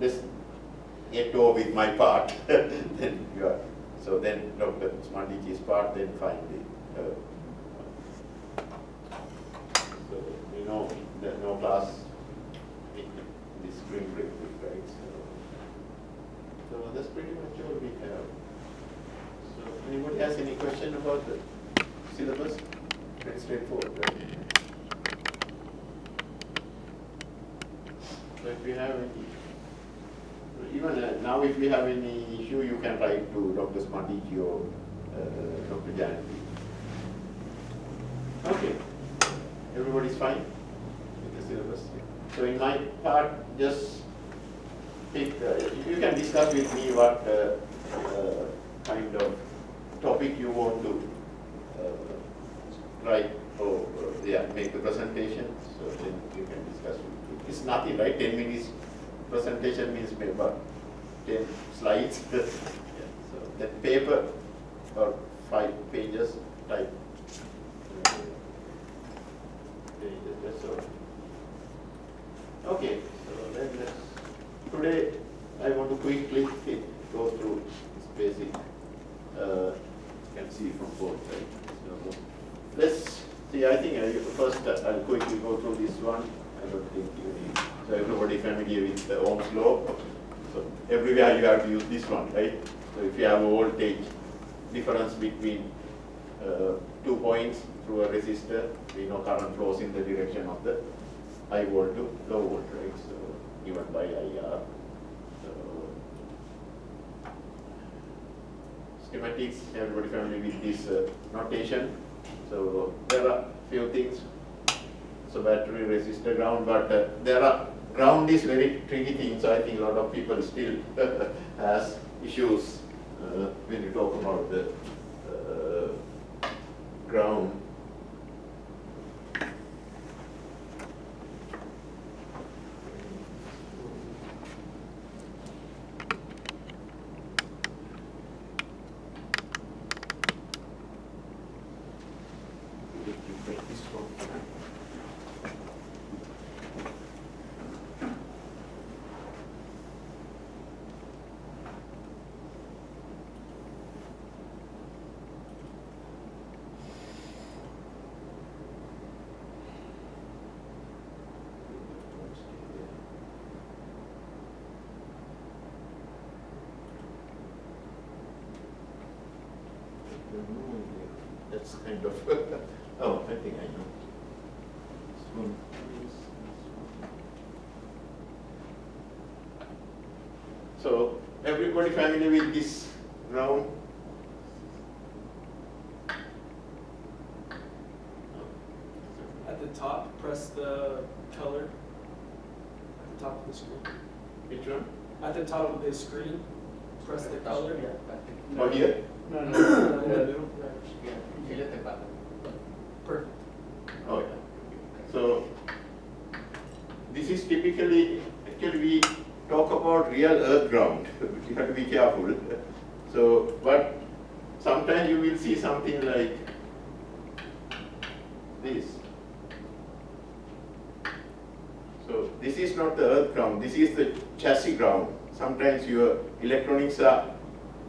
let's get over with my part. Then you are, so then Dr. Smandichi's part, then finally. So you know, there's no class in this spring break week, right? So that's pretty much all we have. So anybody has any question about the syllabus? Very straightforward, right? So if you have any, even now if you have any issue, you can write to Dr. Smandichi or Dr. Janaki. Okay, everybody's fine with the syllabus. So in my part, just pick, you can discuss with me what kind of topic you want to write or make the presentation. So then you can discuss with me. It's nothing, right? 10 minutes presentation means maybe about 10 slides. Yeah. So that paper or 5 pages type. That's all. Okay, so then today I want to quickly go through this basic. You can see from both sides. So let's see. I think first I'll quickly go through this one. I don't think you need. So everybody familiar with the Ohm's law. So everywhere you have to use this one, right? So if you have a voltage difference between 2 points through a resistor, we know current flows in the direction of the high volt to low volt, right? So given by IR. So schematics, everybody familiar with this notation. So there are few things. So battery, resistor, ground, but there are ground is very tricky thing. So I think a lot of people still has issues when you talk about the ground. That's kind of, oh, I think I know. This one. So, everybody familiar with this ground? At the top, press the color at the top of the screen. Which one? At the top of the screen, press the color. Oh, here? No, in the middle. Perfect. Oh, yeah. So, this is typically, actually we talk about real earth ground. You have to be careful. So, but sometimes you will see something like this. So, this is not the earth ground, this is the chassis ground. Sometimes your electronics are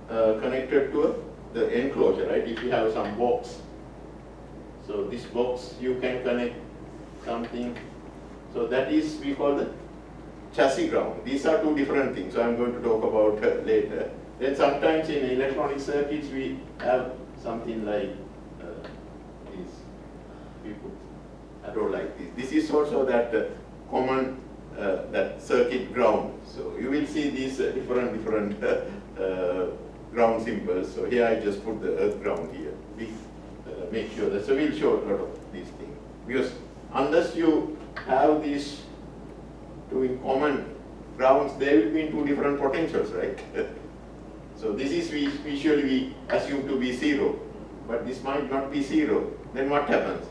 connected to the enclosure, right? If you have some box. So this box you can connect something. So that is, we call the chassis ground. These are two different things. So I'm going to talk about later. Then sometimes in electronic circuits we have something like this. We put arrow like this. This is also that common that circuit ground. So you will see these different ground symbols. So here I just put the earth ground here. We make sure that, so we'll show a lot of these things. Because unless you have these two in common grounds, they will be in two different potentials, right? So this is visually we assume to be 0, but this might not be 0. Then what happens?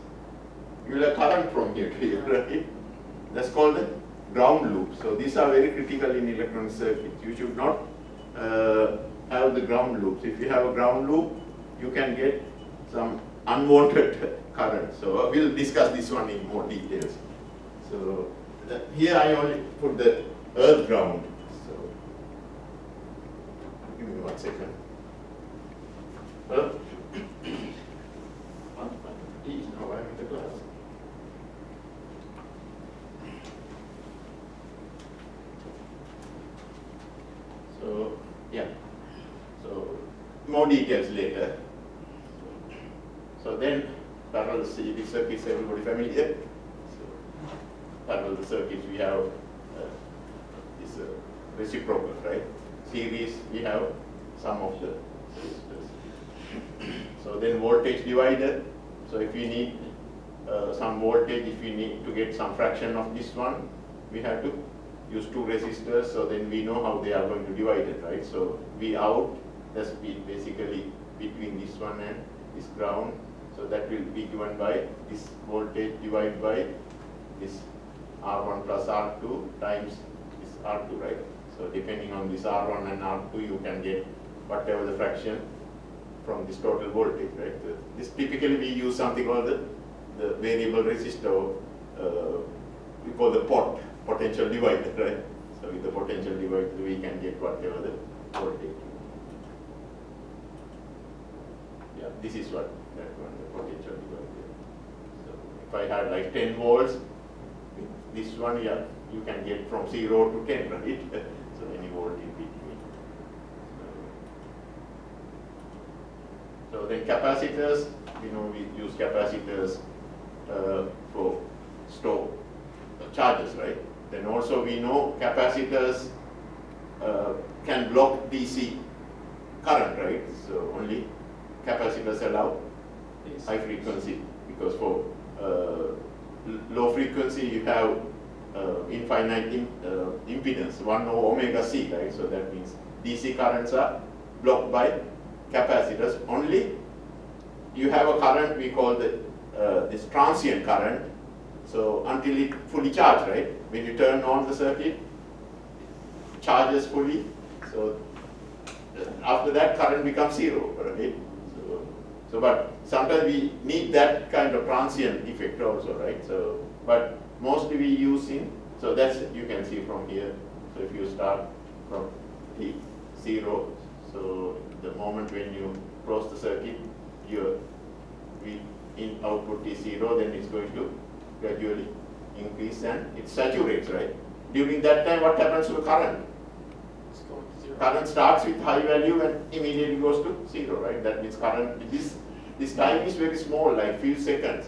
You will have current from here to here, right? That's called the ground loop. So these are very critical in electronic circuits. You should not have the ground loops. If you have a ground loop, you can get some unwanted current. So we'll discuss this one in more details. So here I only put the earth ground. So 1 second. Hello? Please, now I'm in the class. So, yeah. So, more details later. So then, parallel series circuits, everybody familiar? So, parallel circuits, we have this reciprocal, right? Series, we have some of the resistors. So then voltage divider. So if you need some voltage, if you need to get some fraction of this one, we have to use two resistors. So then we know how they are going to divide it, right? So V out, that's basically between this one and this ground. So that will be given by this voltage divided by this R1 plus R2 times this R2, right? So depending on this R1 and R2, you can get whatever the fraction from this total voltage, right? This typically we use something called the variable resistor, we call the potential divider, right? So with the potential divider, we can get whatever the voltage. Yeah, this is what that one, the potential divider. So if I had like 10 volts, this one, yeah, you can get from 0 to 10, right? So any volt in between. So then capacitors, we know we use capacitors for store charges, right? Then also we know capacitors can block DC current, right? So only capacitors allow high frequency, because for low frequency you have infinite impedance, 1 over omega C, right? So that means DC currents are blocked by capacitors. Only you have a current we call this transient current. So until it fully charged, right? When you turn on the circuit, it charges fully. So after that, current becomes 0, right? So but sometimes we need that kind of transient effect also, right? So but mostly we use in, so that's you can see from here. So if you start from T0, so the moment when you close the circuit, your V in output is 0, then it's going to gradually increase and it saturates, right? During that time, what happens to the current? It's going to 0. Current starts with high value and immediately goes to 0, right? That means current, this time is very small, like few seconds.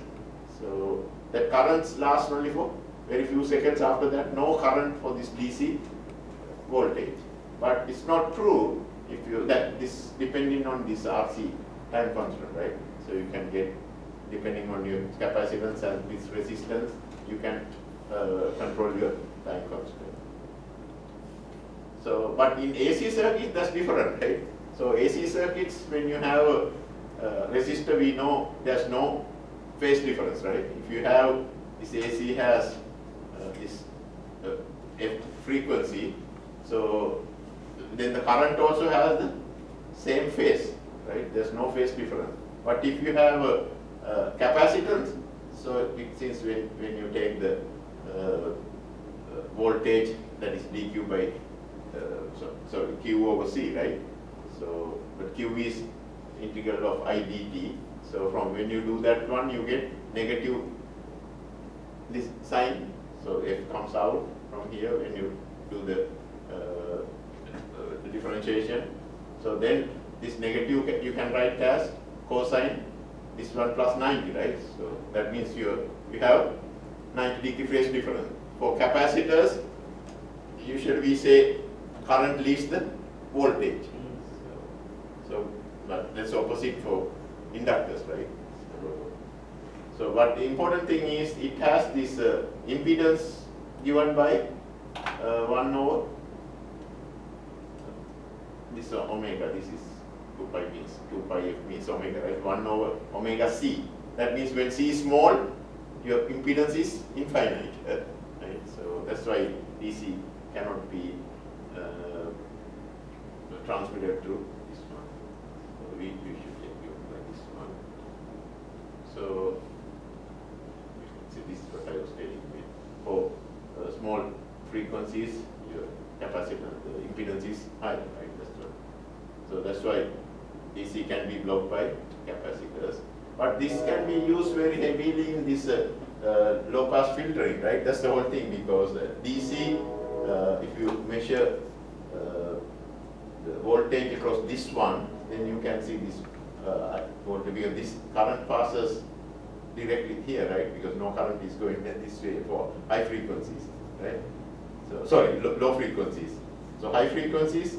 So the currents last only for very few seconds. After that, no current for this DC voltage. But it's not true if you, that this depending on this RC time constant, right? So you can get, depending on your capacitance and this resistance, you can control your time constant. So, but in AC circuits, that's different, right? So AC circuits, when you have a resistor, we know there's no phase difference, right? If you have this AC has this F frequency, so then the current also has the same phase, right? There's no phase difference. But if you have a capacitance, so it seems when you take the voltage, that is dQ by so Q over C, right? So but Q is integral of I dt. So from when you do that one, you get negative this sign. So F comes out from here when you do the differentiation. So then this negative you can write as cosine this one plus 90, right? So that means you have 90 degree phase difference. For capacitors, usually we say current leads the voltage. So but that's opposite for inductors, right? So but the important thing is it has this impedance given by 1 over this omega. This is 2 pi means 2 pi f means omega, right? 1 over omega c. That means when c is small, your impedance is infinite, right? So that's why DC cannot be transmitted through this one. So we should take it like this one. So see, this is what I was telling you. For small frequencies, your capacitance, the impedance is high, right? That's what. So So that's why DC can be blocked by capacitors. But this can be used very heavily in this low pass filtering, right? That's the whole thing, because DC, if you measure the voltage across this one, then you can see this voltage, because this current passes directly here, right? Because no current is going this way for high frequencies, right? So sorry, low frequencies. So high frequencies,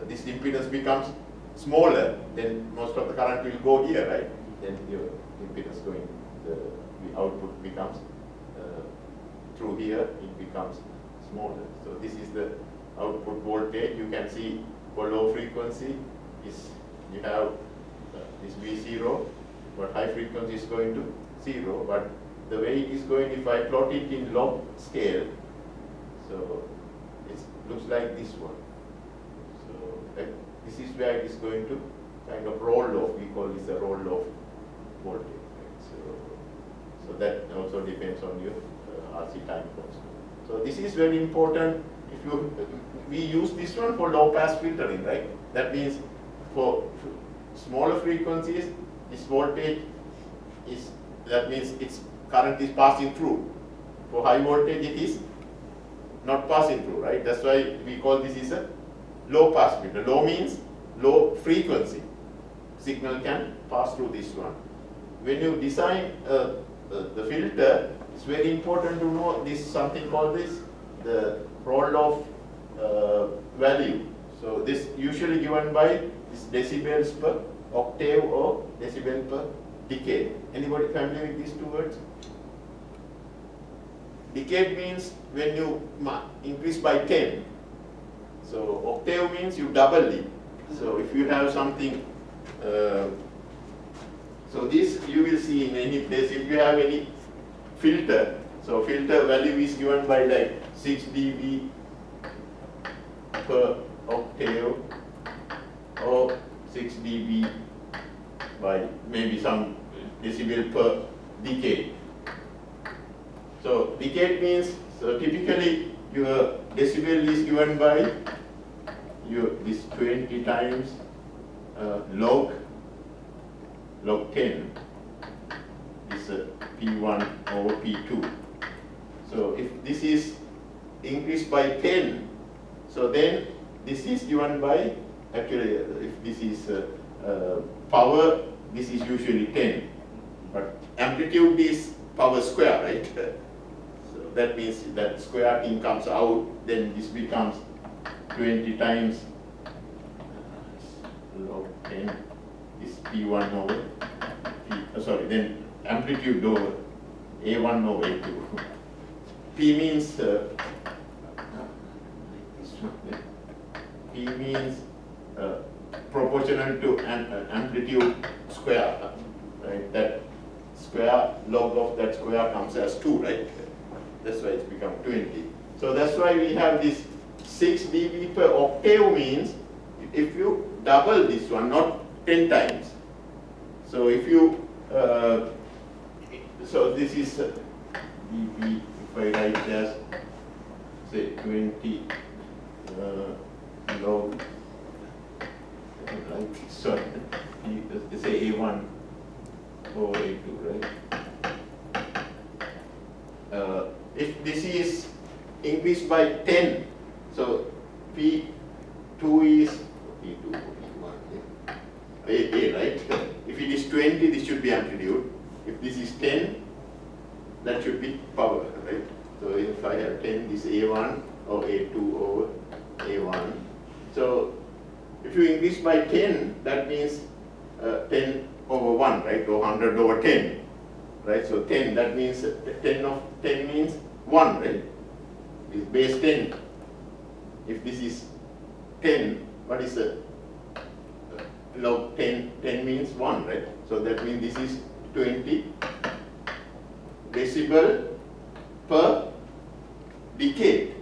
this impedance becomes smaller, then most of the current will go here, right? Then your impedance going, the output becomes through here, it becomes smaller. So this is the output voltage. You can see for low frequency is you have this V0, but high frequency is going to 0. But the way it is going, if I plot it in log scale, so it looks like this one. So this is where it is going to kind of roll off. We call this a roll off voltage. Right? So that also depends on your RC time constant. So this is very important. We use this one for low pass filtering, right? That means for smaller frequencies, this voltage is, that means its current is passing through. For high voltage, it is not passing through, right? That's why we call this is a low pass filter. Low means low frequency. Signal can pass through this one. When you design the filter, it's very important to know this, something called this, the roll-off value. So this usually given by this decibels per octave or decibel per decade. Anybody familiar with these two words? Decade means when you increase by 10. So octave means you double it. So if you have something, so this you will see in any place. If you have any filter, so filter value is given by like 6 dB per octave or 6 dB by maybe some decibel per decade. So decade means, so typically your decibel is given by this 20 times log 10 is P1 over P2. So if this is increased by 10, so then this is given by, actually if this is power, this is usually 10, but amplitude is power square, right? So that means that square thing comes out, then this becomes 20 times log 10 is P1 over then amplitude over A1 over A2. P means P means proportional to amplitude square, right? That square log of that square comes as 2, right? That's why it's become 20. So that's why we have this 6 dB per octave means if you double this one, not 10 times. So if you, so this is dB, if I write as say 20 log, like, sorry, say A1 over A2, right? If this is increased by 10, so P2 is P2, P1, A, right? If it is 20, this should be amplitude. If this is 10, that should be power, right? So if I have 10, this A1 or A2 over A1. So if you increase by 10, that means 10 over 1, right? Or 100 over 10, right? So 10, that means 10 of 10 means 1, right? It's base 10. If this is 10, what is the log 10? 10 means 1, right? So that means this is 20 decibel per decade,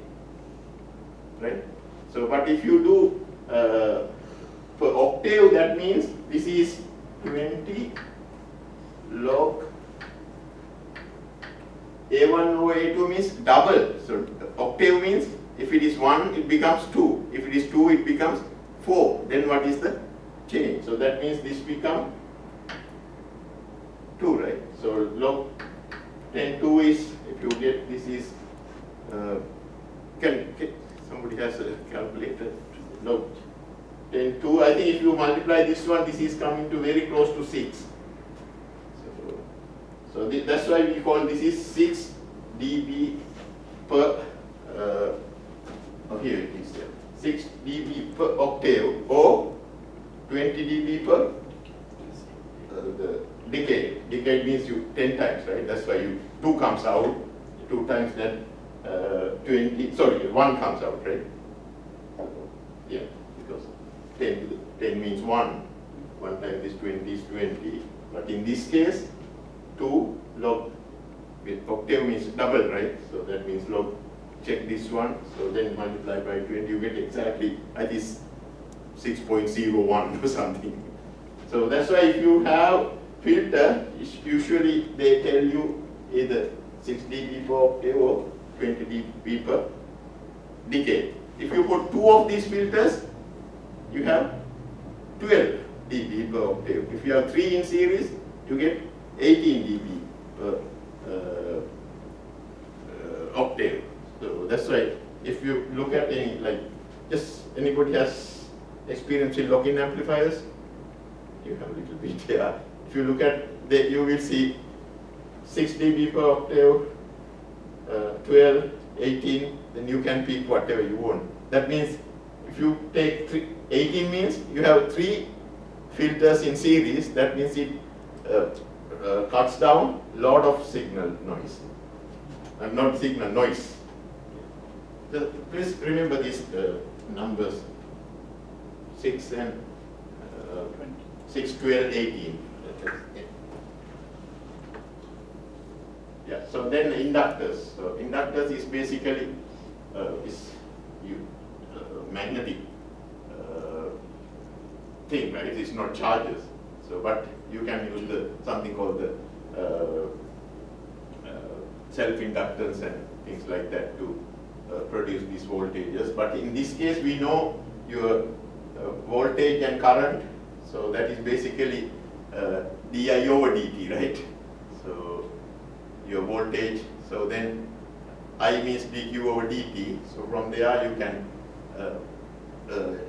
right? So, but if you do per octave, that means this is 20 log A1 over A2 means double. So octave means if it is 1, it becomes 2. If it is 2, it becomes 4. Then what is the change? So that means this become 2, right? So log 10 2 is, if you get this is, can somebody has a calculator? Log 10 2, I think if you multiply this one, this is coming to very close to 6. So that's why we call this is 6 dB per, here it is there, 6 dB per octave or 20 dB per the decade. Decade means you 10 times, right? That's why you 2 comes out, 2 times that 20, sorry, 1 comes out, right? Yeah, because 10 means 1. 1 times this 20 is 20. But in this case, 2 log, with octave means double, right? So that means log, check this one, so then multiply by 20, you get exactly at this 6.01 or something. So that's why if you have filter, usually they tell you either 6 dB per octave or 20 dB per decade. If you put 2 of these filters, you have 12 dB per octave. If you have 3 in series, you get 18 dB per octave. So that's why if you look at any, like, just anybody has experience in lock-in amplifiers, you have a little bit there. If you look at that, you will see 6 dB per octave, 12, 18, then you can pick whatever you want. That means if you take 18 means you have 3 filters in series, that means it cuts down lot of signal noise. Not signal, noise. Please remember these numbers, 6 and 6, 12, 18. Yeah, so then inductors. So inductors is basically magnetic thing, right? It's not charges. So, but you can use something called the self-inductance and things like that to produce these voltages. But in this case, we know your voltage and current. So that is basically di over dt, right? So your voltage. So then I means dq over dt. So from there you can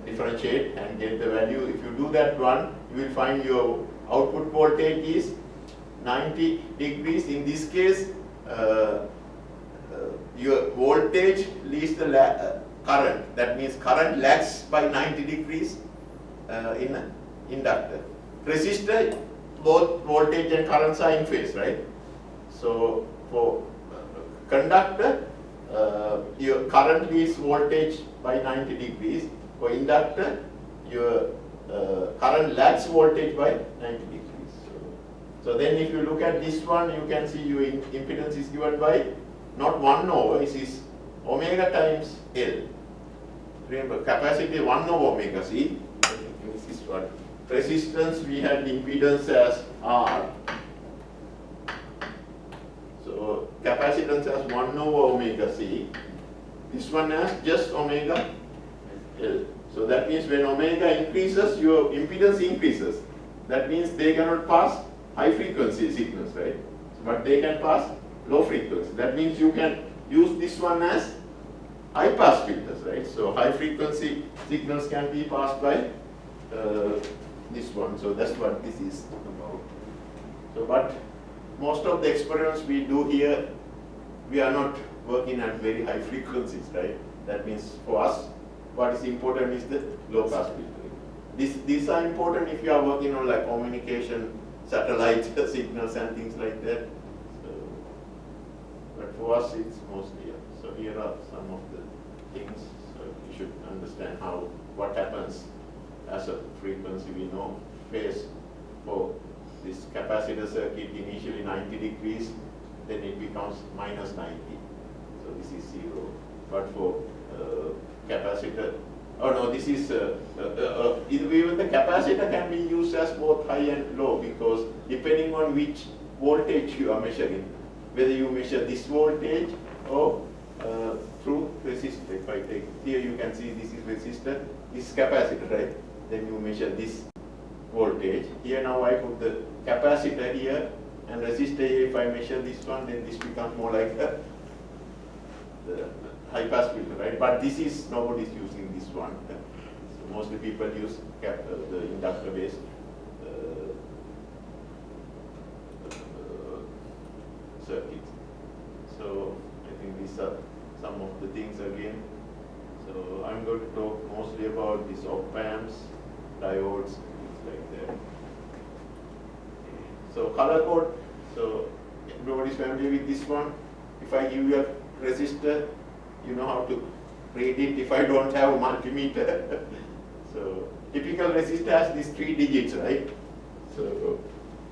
differentiate and get the value. If you do that one, you will find your output voltage is 90 degrees. In this case, your voltage leads the current. That means current lags by 90 degrees in an inductor. Resistor, both voltage and currents are in phase, right? So for conductor, your current leads voltage by 90 degrees. For inductor, your current lags voltage by 90 degrees. So then if you look at this one, you can see your impedance is given by not 1 over, it is omega times L. Remember, capacity 1 over omega C. This is what resistance, we had impedance as R. So capacitance as 1 over omega C. This one as just omega L. So that means when omega increases, your impedance increases. That means they cannot pass high frequency signals, right? But they can pass low frequency. That means you can use this one as high pass filters, right? So high frequency signals can be passed by this one. So that's what this is about. So, but most of the experiments we do here, we are not working at very high frequencies, right? That means for us, what is important is the low pass filtering. These are important if you are working on like communication, satellite signals and things like that. So, but for us, it's mostly. So here are some of the things. So you should understand what happens as a frequency. We know phase for this capacitor circuit initially 90 degrees, then it becomes minus 90. So this is 0. But for capacitor, oh no, this is even the capacitor can be used as both high and low, because depending on which voltage you are measuring, whether you measure this voltage or through resistor. If I take here you can see this is resistor, this is capacitor, right? Then you measure this voltage. Here now I put the capacitor here and resistor here. If I measure this one, then this becomes more like the high pass filter, right? But this is, nobody's using this one. So mostly people use the inductor based circuits. So I think these are some of the things again. So I'm going to talk mostly about these op amps, diodes, things like that. So color code. So everybody's familiar with this one. If I give you a resistor, you know how to read it if I don't have a multimeter. So typical resistor has these 3 digits, right? So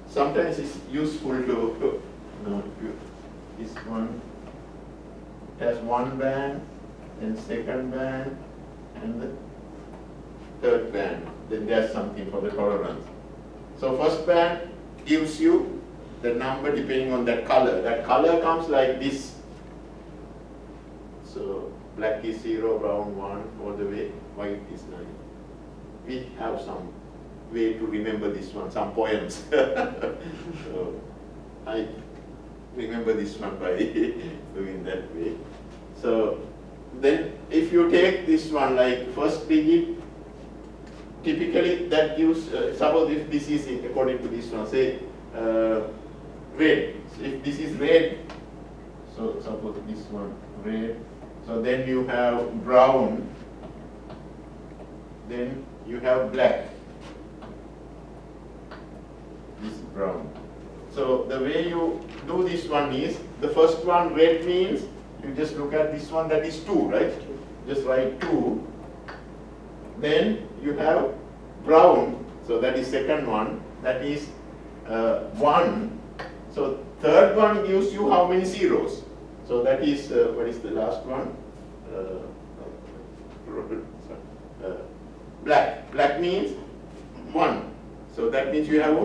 sometimes it's useful to know this one has 1 band, then 2nd band, and the 3rd band. Then there's something for the tolerance. So first band gives you the number depending on that color. That color comes like this. So black is 0, brown 1, all the way, white is 9. We have some way to remember this one, some poems. So I remember this one by doing that way. So then if you take this one like first digit, typically that gives, suppose if this is according to this one, say red. So if this is red, so suppose this one red, so then you have brown, then you have black. This is brown. So the way you do this one is, the first one red means, you just look at this one, that is 2, right? Just write 2. Then you have brown, so that is second one, that is 1. So third one gives you how many zeros? So that is, what is the last one? Black. Black means 1. So that means you have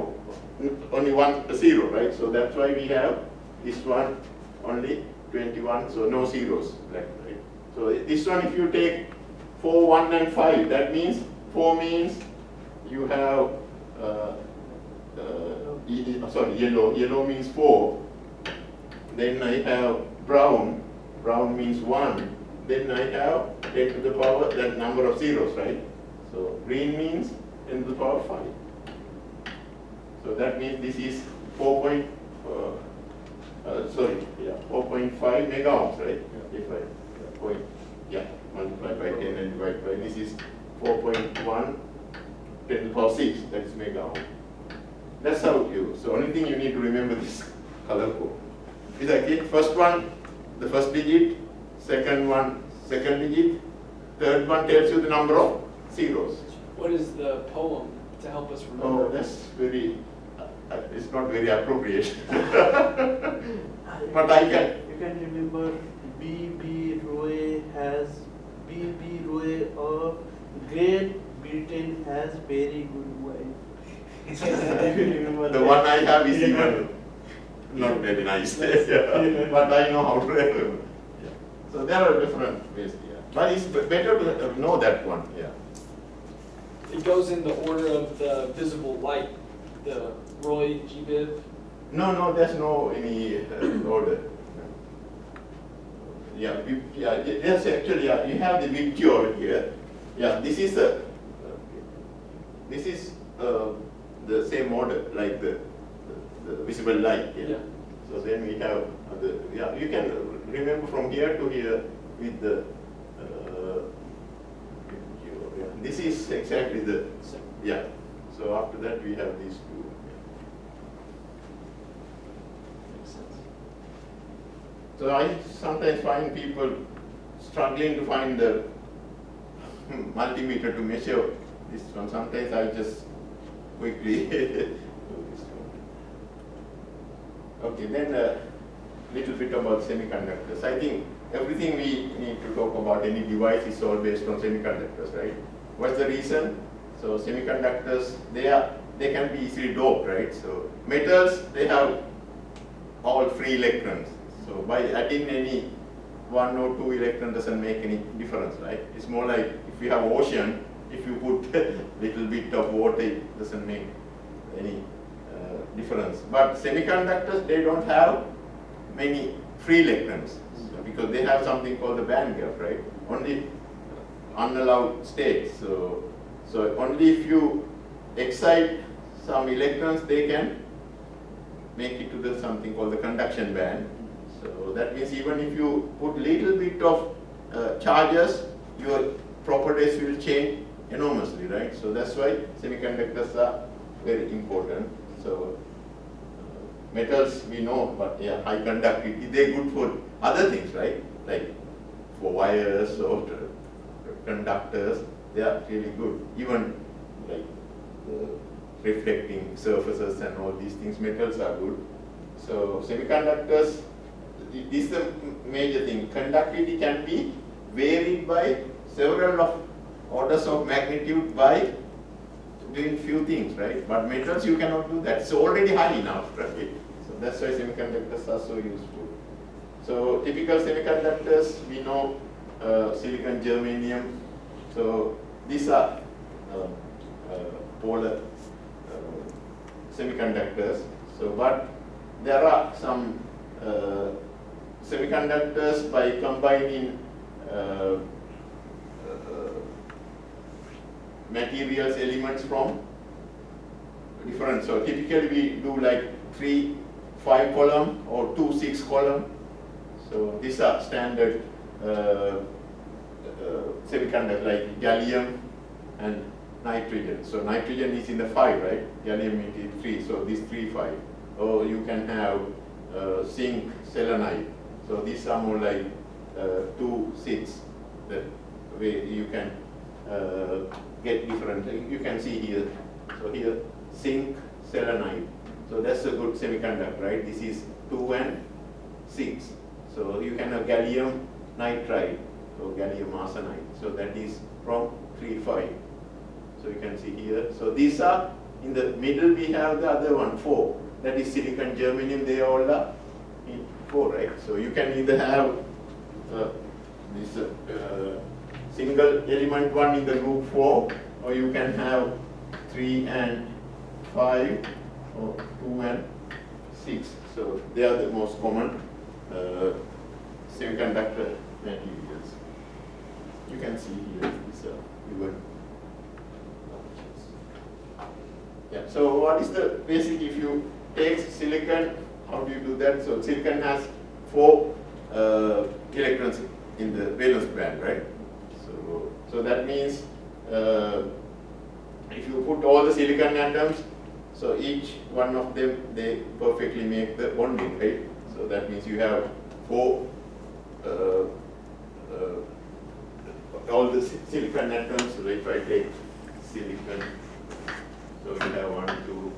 only 1 0, right? So that's why we have this one only 21, so no zeros, black, right? So this one, if you take 4, 1 and 5, that means 4 means you have, yellow. Yellow means 4. Then I have brown. Brown means 1. Then I have 10 to the power, that number of zeros, right? So green means 10 to the power 5. So that means this is 4.5 mega ohms, right? If I multiply by 10 and divide by, this is 4.1 10 to the power 6, that is mega ohm. That's how you, so only thing you need to remember this color code. Is like first one, the first digit, second one, second digit, third one tells you the number of zeros. What is the poem to help us remember? Oh, that's very, it's not very appropriate. But I can. You can remember B.B. Roy has, B.B. Roy of Great Britain has very good wife. The one I have is even not very nice. Yeah. But I know how to remember. Yeah. So there are different ways. Yeah. But it's better to know that one. Yeah. It goes in the order of the visible light, the Roy G-Biv. No, there's no any order. Yeah, yes, actually, you have the VQ over here. Yeah, this is the same order like the visible light. Yeah. So then we have you can remember from here to here with the VQ. Yeah. This is exactly the yeah. So after that we have these two. So I sometimes find people struggling to find the multimeter to measure this one. Sometimes I just quickly do this one. Okay, then a little bit about semiconductors. I think everything we need to talk about any device is all based on semiconductors, right? What's the reason? So semiconductors, they can be easily doped, right? So metals, they have all free electrons. So by adding any one or two electron doesn't make any difference, right? It's more like if you have ocean, if you put little bit of water, it doesn't make any difference. But semiconductors, they don't have many free electrons because they have something called the band gap, right? Only unallowed states. So only if you excite some electrons, they can make it to the something called the conduction band. So that means even if you put little bit of charges, your properties will change enormously, right? So that's why semiconductors are very important. So metals we know, but yeah, high conductivity, they're good for other things, right? Like for wires or conductors, they are really good. Even like reflecting surfaces and all these things, metals are good. So semiconductors, this is the major thing. Conductivity can be varied by several of orders of magnitude by doing few things, right? But metals you cannot do that. It's already high enough, right? So that's why semiconductors are so useful. So typical semiconductors, we know silicon, germanium. So these are polar semiconductors. So but there are some semiconductors by combining materials, elements from different. So typically we do like 3 5 column or 2 6 column. So these are standard semiconductors like gallium and nitrogen. So nitrogen is in the 5, right? Gallium is 3. So these 3 5. Or you can have zinc, selenide. So these are more like 2 6. That way you can get different. You can see here. So here zinc, selenide. So that's a good semiconductor, right? This is 2 and 6. So you can have gallium nitride, so gallium arsenide. So that is from 3 5. So you can see here. So these are in the middle. We have the other one 4. That is silicon, germanium. They all are in 4, right? So you can either have this single element one in the group 4, or you can have 3 and 5, or 2 and 6. So they are the most common semiconductor materials. You can see here these are even. Yeah. So what is the basic? If you take silicon, how do you do that? So silicon has 4 electrons in the valence band, right? So that means if you put all the silicon atoms, so each one of them, they perfectly make the bonding, right? So that means you have 4 all the silicon atoms. So if I take silicon, so you have 1 2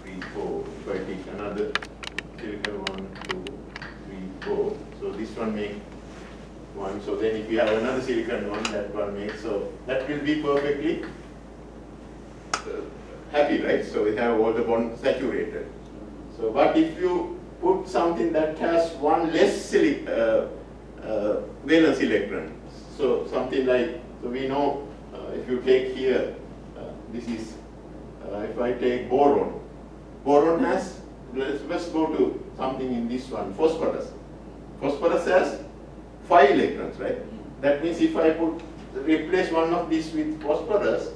3 4. If I take another silicon, 1 2 3 4. So this one makes 1. So then if you have another silicon one, that one makes, so that will be perfectly happy, right? So we have all the bonds saturated. So but if you put something that has one less valence electron, so something like, so we know if you take here, this is, if I take boron, boron has, let's go to something in this one, phosphorus. Phosphorus has 5 electrons, right? That means if I replace one of these with phosphorus,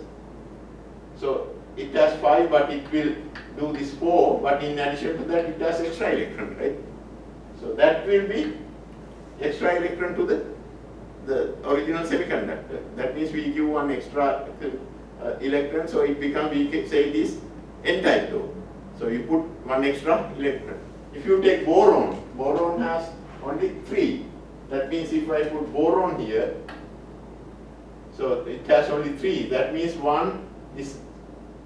so it has 5, but it will do this 4, but in addition to that it has extra electron, right? So that will be extra electron to the original semiconductor. That means we give one extra electron, so it becomes, we can say it is n-type though. So you put one extra electron. If you take boron, boron has only 3. That means if I put boron here, so it has only 3. That means one is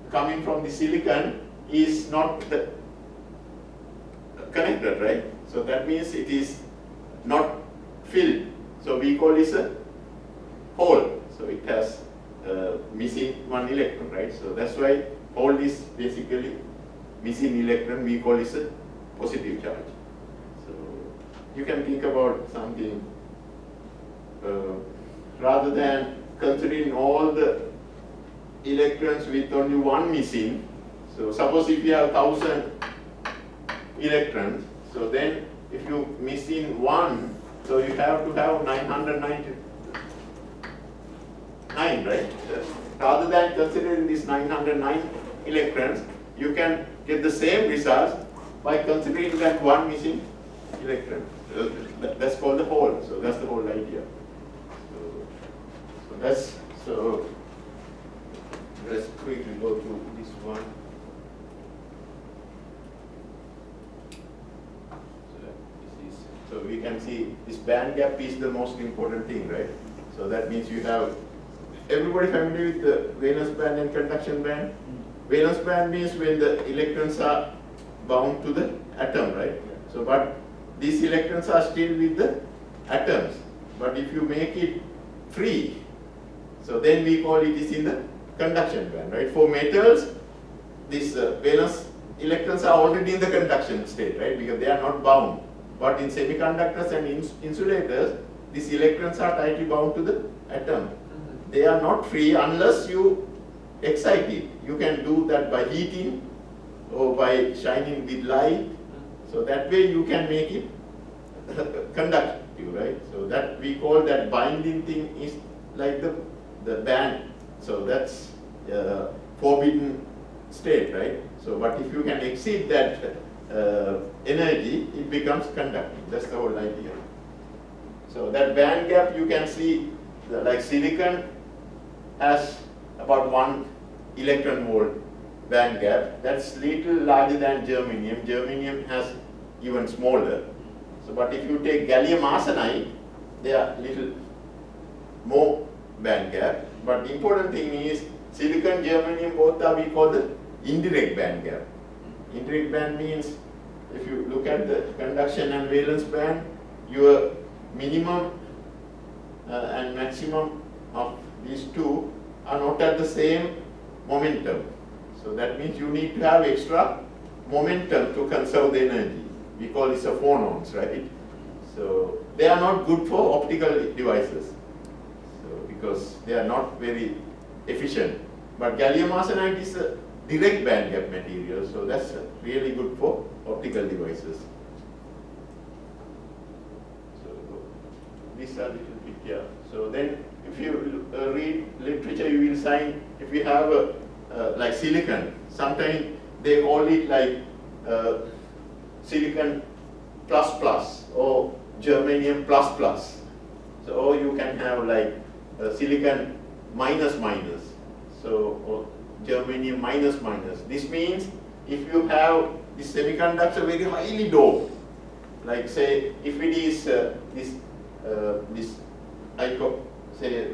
coming from the silicon is not connected, right? So that means it is not filled. So we call this a hole. So it has missing one electron, right? So that's why hole is basically missing electron. We call this a positive charge. So you can think about something, rather than considering all the electrons with only one missing. So suppose if you have 1000 electrons, so then if you missing one, so you have to have 999, right? Rather than considering these 909 electrons, you can get the same results by considering that one missing electron. That's called the hole. So that's the whole idea. So let's quickly go through this one. So we can see this band gap is the most important thing, right? So that means you have, everybody familiar with the valence band and conduction band? Valence band means when the electrons are bound to the atom, right? So but these electrons are still with the atoms. But if you make it free, so then we call it is in the conduction band, right? For metals, these valence electrons are already in the conduction state, right? Because they are not bound. But in semiconductors and insulators, these electrons are tightly bound to the atom. They are not free unless you excite it. You can do that by heating or by shining with light. So that way you can make it conductive, right? So that we call that binding thing is like the band. So that's forbidden state, right? So but if you can exceed that energy, it becomes conductive. That's the whole idea. So that band gap, you can see, like silicon has about 1 electron volt band gap. That's little larger than germanium. Germanium has even smaller. So, but if you take gallium arsenide, they are little more band gap. But the important thing is silicon, germanium, both are we call the indirect band gap. Indirect band means if you look at the conduction and valence band, your minimum and maximum of these two are not at the same momentum. So that means you need to have extra momentum to conserve the energy. We call this a phonons, right? So they are not good for optical devices, so because they are not very efficient. But gallium arsenide is a direct band gap material, so that's really good for optical devices. So these are little bit here. So then if you read literature, you will find if you have like silicon, sometimes they call it like silicon plus plus or germanium plus plus. So or you can have like silicon minus minus. So or germanium minus minus. This means if you have this semiconductor very highly doped, like say if it is this say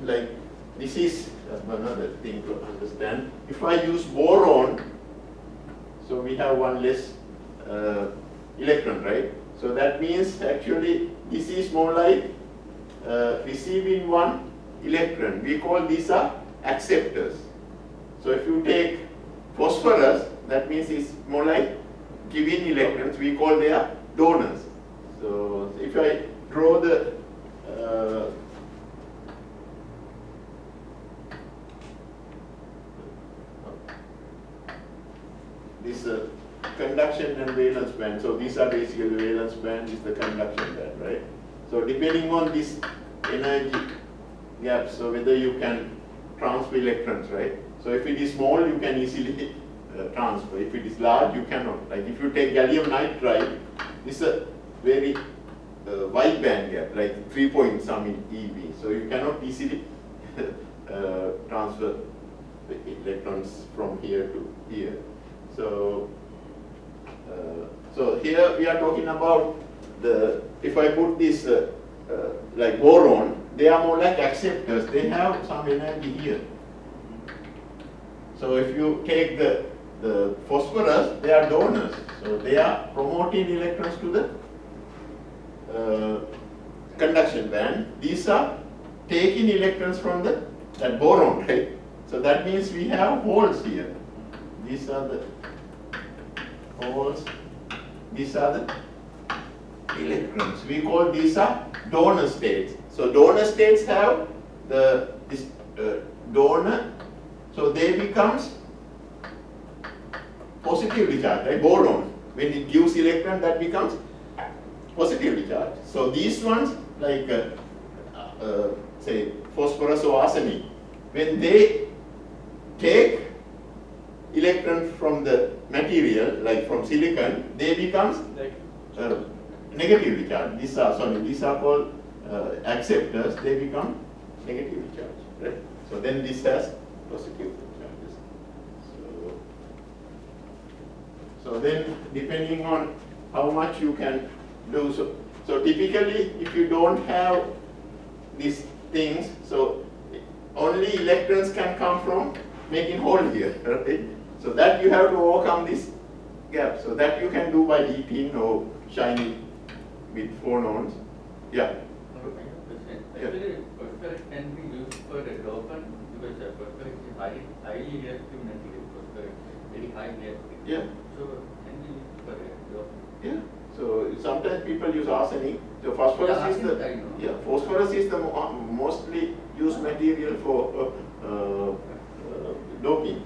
like this is another thing to understand. If I use boron, so we have one less electron, right? So that means actually this is more like receiving one electron. We call these are acceptors. So if you take phosphorus, that means it's more like giving electrons. We call they are donors. So if I draw the this conduction and valence band. So these are basically the valence band is the conduction band, right? So depending on this energy gap, so whether you can transfer electrons, right? So if it is small, you can easily transfer. If it is large, you cannot. Like if you take gallium nitride, this is a very wide band gap, like 3 point some in eV. So you cannot easily transfer the electrons from here to here. So, so here we are talking about the, if I put this like boron, they are more like acceptors. They have some energy here. So if you take the phosphorus, they are donors. So they are promoting electrons to the conduction band. These are taking electrons from that boron, right? So that means we have holes here. These are the holes. These are the electrons. We call these are donor states. So donor states have this donor, so they becomes positively charged, right? Boron. When it gives electron, that becomes positively charged. So these ones, like say phosphorus or arsenic, when they take electron from the material, like from silicon, they becomes negatively charged. These are called acceptors. They become negatively charged, right? So then this has positive charges. So then depending on how much you can do, so typically if you don't have these things, so only electrons can come from making hole here, right? So that you have to overcome this gap. So that you can do by heating or shining with phonons. Yeah. Actually, phosphorus can be used for a dopant because phosphorus is highly reactive material. Phosphorus very high reactive. Yeah. So can be used for a dopant. Yeah. So sometimes people use arsenic. So phosphorus Yeah, is the arsenic, I know. phosphorus is the mostly used material for doping.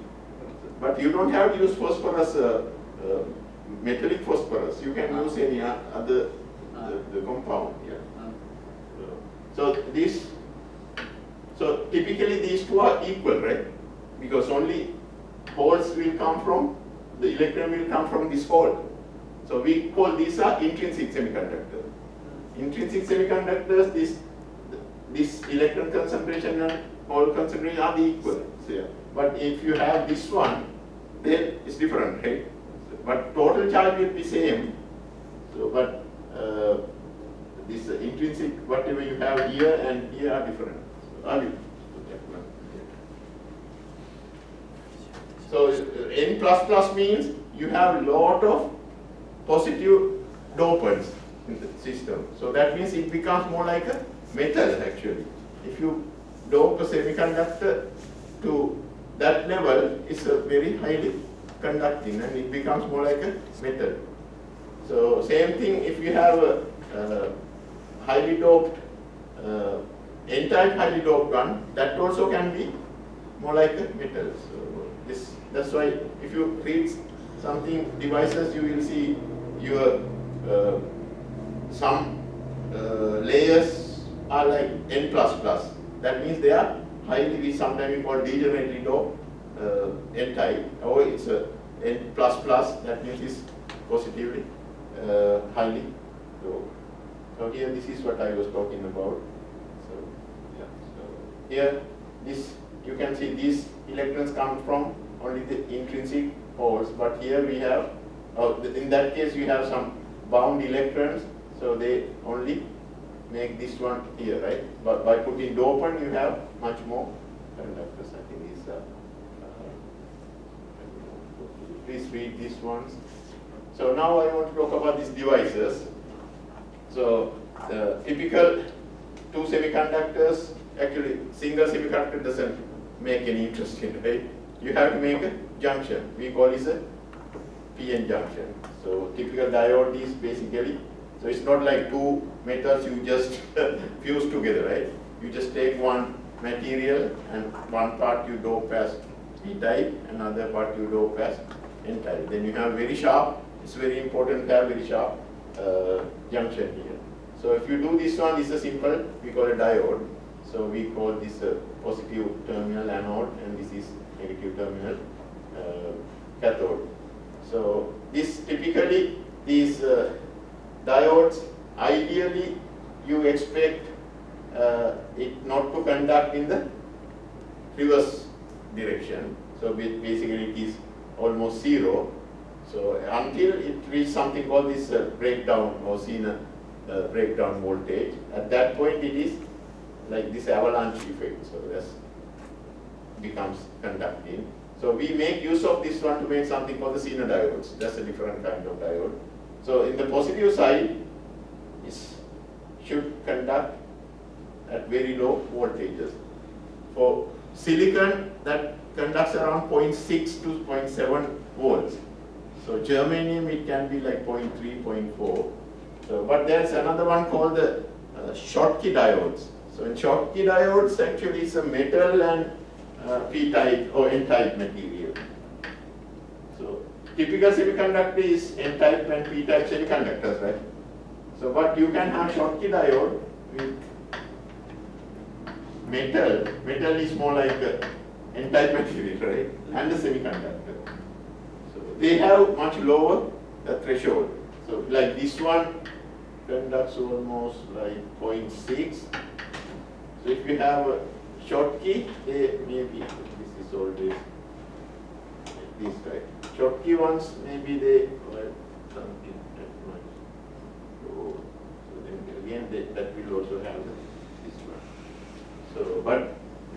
But you don't have to use phosphorus, metallic phosphorus. You can use any other the compound. Yeah. So typically these two are equal, right? Because only holes will come from, the electron will come from this hole. So we call these are intrinsic semiconductors. Intrinsic semiconductors, this electron concentration and hole concentration are the equal. So, yeah. But if you have this one, then it's different, right? But total charge will be same. So, but this intrinsic, whatever you have here and here are different. So, are you? So N++ means you have a lot of positive dopants in the system. So that means it becomes more like a metal actually. If you dope a semiconductor to that level, it's a very highly conducting and it becomes more like a metal. So same thing if you have a highly doped, N-type highly doped one, that also can be more like a metal. So that's why if you read something devices, you will see your some layers are like N++. That means they are highly, we sometimes call degenerately doped N-type, or it's a N++, that means it's positively highly doped. So here this is what I was talking about. So yeah, so here this you can see these electrons come from only the intrinsic holes, but here we have, in that case you have some bound electrons, so they only make this one here, right? But by putting dopant you have much more conductors. I think these are, please read these ones. So now I want to talk about these devices. So the typical two semiconductors, actually single semiconductor doesn't make any interesting, right? You have to make a junction. We call it a PN junction. So typical diode is basically, so it's not like two metals you just fuse together, right? You just take one material and one part you dope as P-type, another part you dope as N-type. Then you have very sharp, it's very important to have very sharp junction here. So if you do this one, this is a simple, we call a diode. So we call this a positive terminal anode and this is negative terminal cathode. So this typically, these diodes, ideally you expect it not to conduct in the reverse direction. So basically it is almost zero. So until it reaches something called this breakdown or Zener breakdown voltage, at that point it is like this avalanche effect. So that becomes conducting. So we make use of this one to make something called the Zener diodes. That's a different kind of diode. So in the positive side, it should conduct at very low voltages. For silicon, that conducts around 0.6 to 0.7 volts. So germanium, it can be like 0.3, 0.4. So, but there's another one called the Schottky diodes. So in Schottky diodes, actually it's a metal and P-type or N-type material. So typical semiconductor is N-type and P-type semiconductors, right? So, but you can have Schottky diode with metal. Metal is more like a N-type material, right? And the semiconductor. So they have much lower threshold. So like this one conducts almost like 0.6. So if you have a Schottky, they maybe this is always like this, right? Schottky ones maybe they like something that much. So then again that will also have this one. So but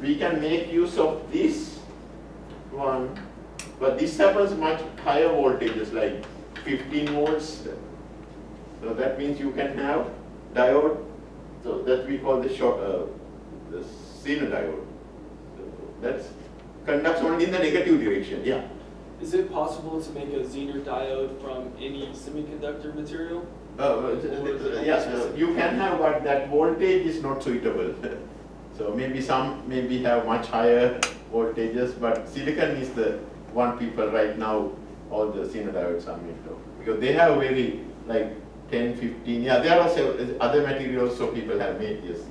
we can make use of this one, but this happens much higher voltages like 15 volts. So that means you can have diode. So that we call the the Zener diode. So that's conducts only in the negative direction. Yeah. Is it possible to make a Zener diode from any semiconductor material? Yes, you can have, but that voltage is not suitable. So maybe some maybe have much higher voltages, but silicon is the one people right now all the Zener diodes are made of, because they have very like 10, 15. Yeah, there are also other materials so people have made this.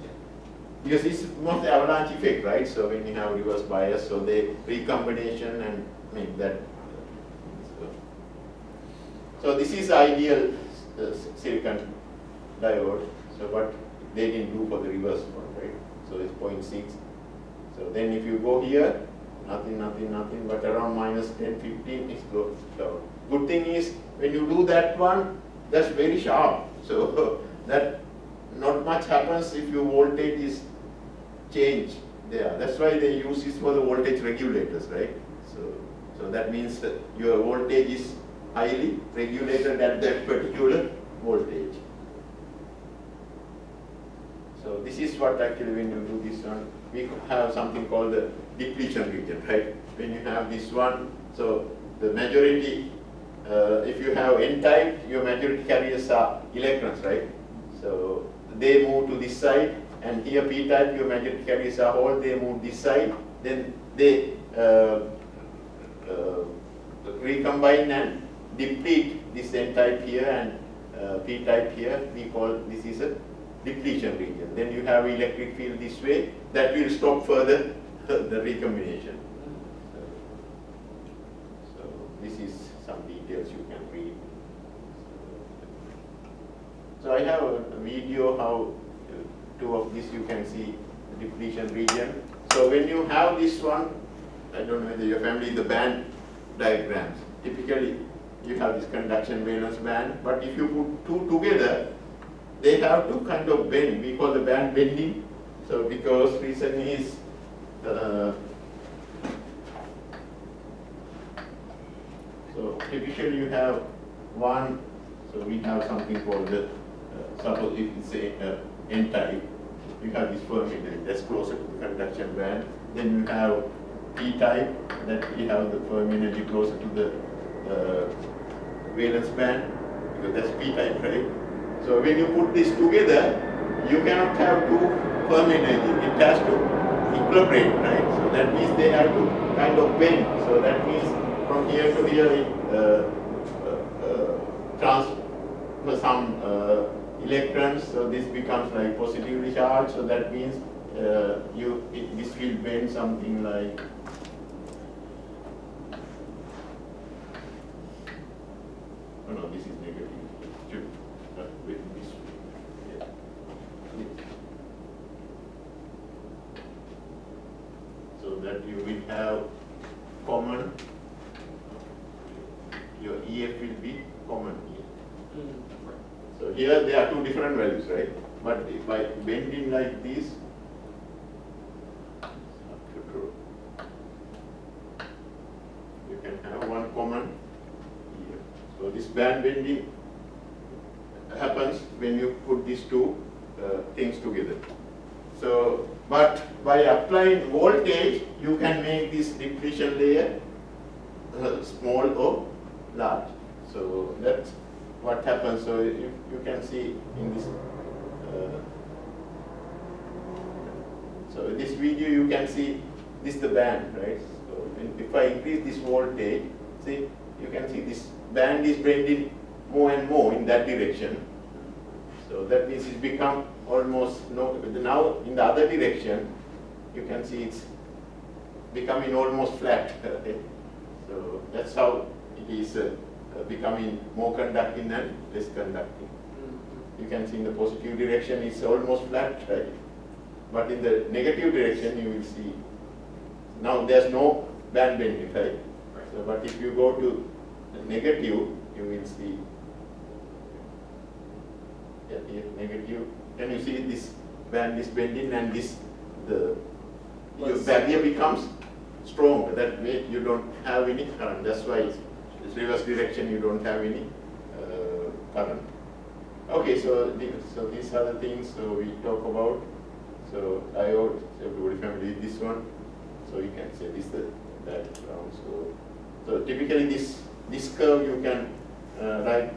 Because it's not the avalanche effect, right? So when you have reverse bias, so they recombination and make that. So this is ideal silicon diode. So what they didn't do for the reverse one, right? So it's 0.6. So then if you go here, nothing, but around minus 10, 15, it's go down. Good thing is when you do that one, that's very sharp. So that not much happens if your voltage is changed there. That's why they use this for the voltage regulators, right? So that means that your voltage is highly regulated at that particular voltage. So this is what actually when you do this one, we have something called the depletion region, right? When you have this one, so the majority, if you have N-type, your majority carriers are electrons, right? So they move to this side, and here P-type, your majority carriers are hole, they move this side, then they recombine and deplete this N-type here and P-type here. We call this is a depletion region. Then you have electric field this way, that will stop further the recombination. So this is some details you can read. So I have a video how two of these you can see the depletion region. So when you have this one, I don't know whether your family, the band diagrams, typically you have this conduction valence band, but if you put two together, they have to kind of bend. We call the band bending. So because reason is so typically you have one, so we have something called the suppose if it's a N-type, you have this fermion that's closer to the conduction band. Then you have P-type, that we have the fermion energy closer to the valence band, because that's P-type, right? So when you put this together, you cannot have two fermion energy. It has to equilibrate, right? So that means they have to kind of bend. So that means from here to here it transfer some electrons. So this becomes like positively charged. So that means this will bend something like this is negative. With this, yeah. So that you will have common, your EF will be common here. So here there are two different values, right? But if I bend in like this, you can have one common EF. So this band bending happens when you put these two things together. So, but by applying voltage, you can make this depletion layer small or large. So that's what happens, so you can see in this, so in this video you can see this is the band, right? So if I increase this voltage, see, you can see this band is bending more and more in that direction. So that means it's become almost no, now in the other direction, you can see it's becoming almost flat. Okay? So that's how it is becoming more conducting and less conducting. You can see in the positive direction it's almost flat, right? But in the negative direction you will see, now there's no band bending, right? So, but if you go to the negative, you will see, yeah, here, negative, and you see this band is bending and this, your barrier becomes stronger. That way you don't have any current. That's why this reverse direction you don't have any current. Okay, so these are the things we talk about. So diode, everybody familiar with this one. So you can say this is the background. So typically this curve you can write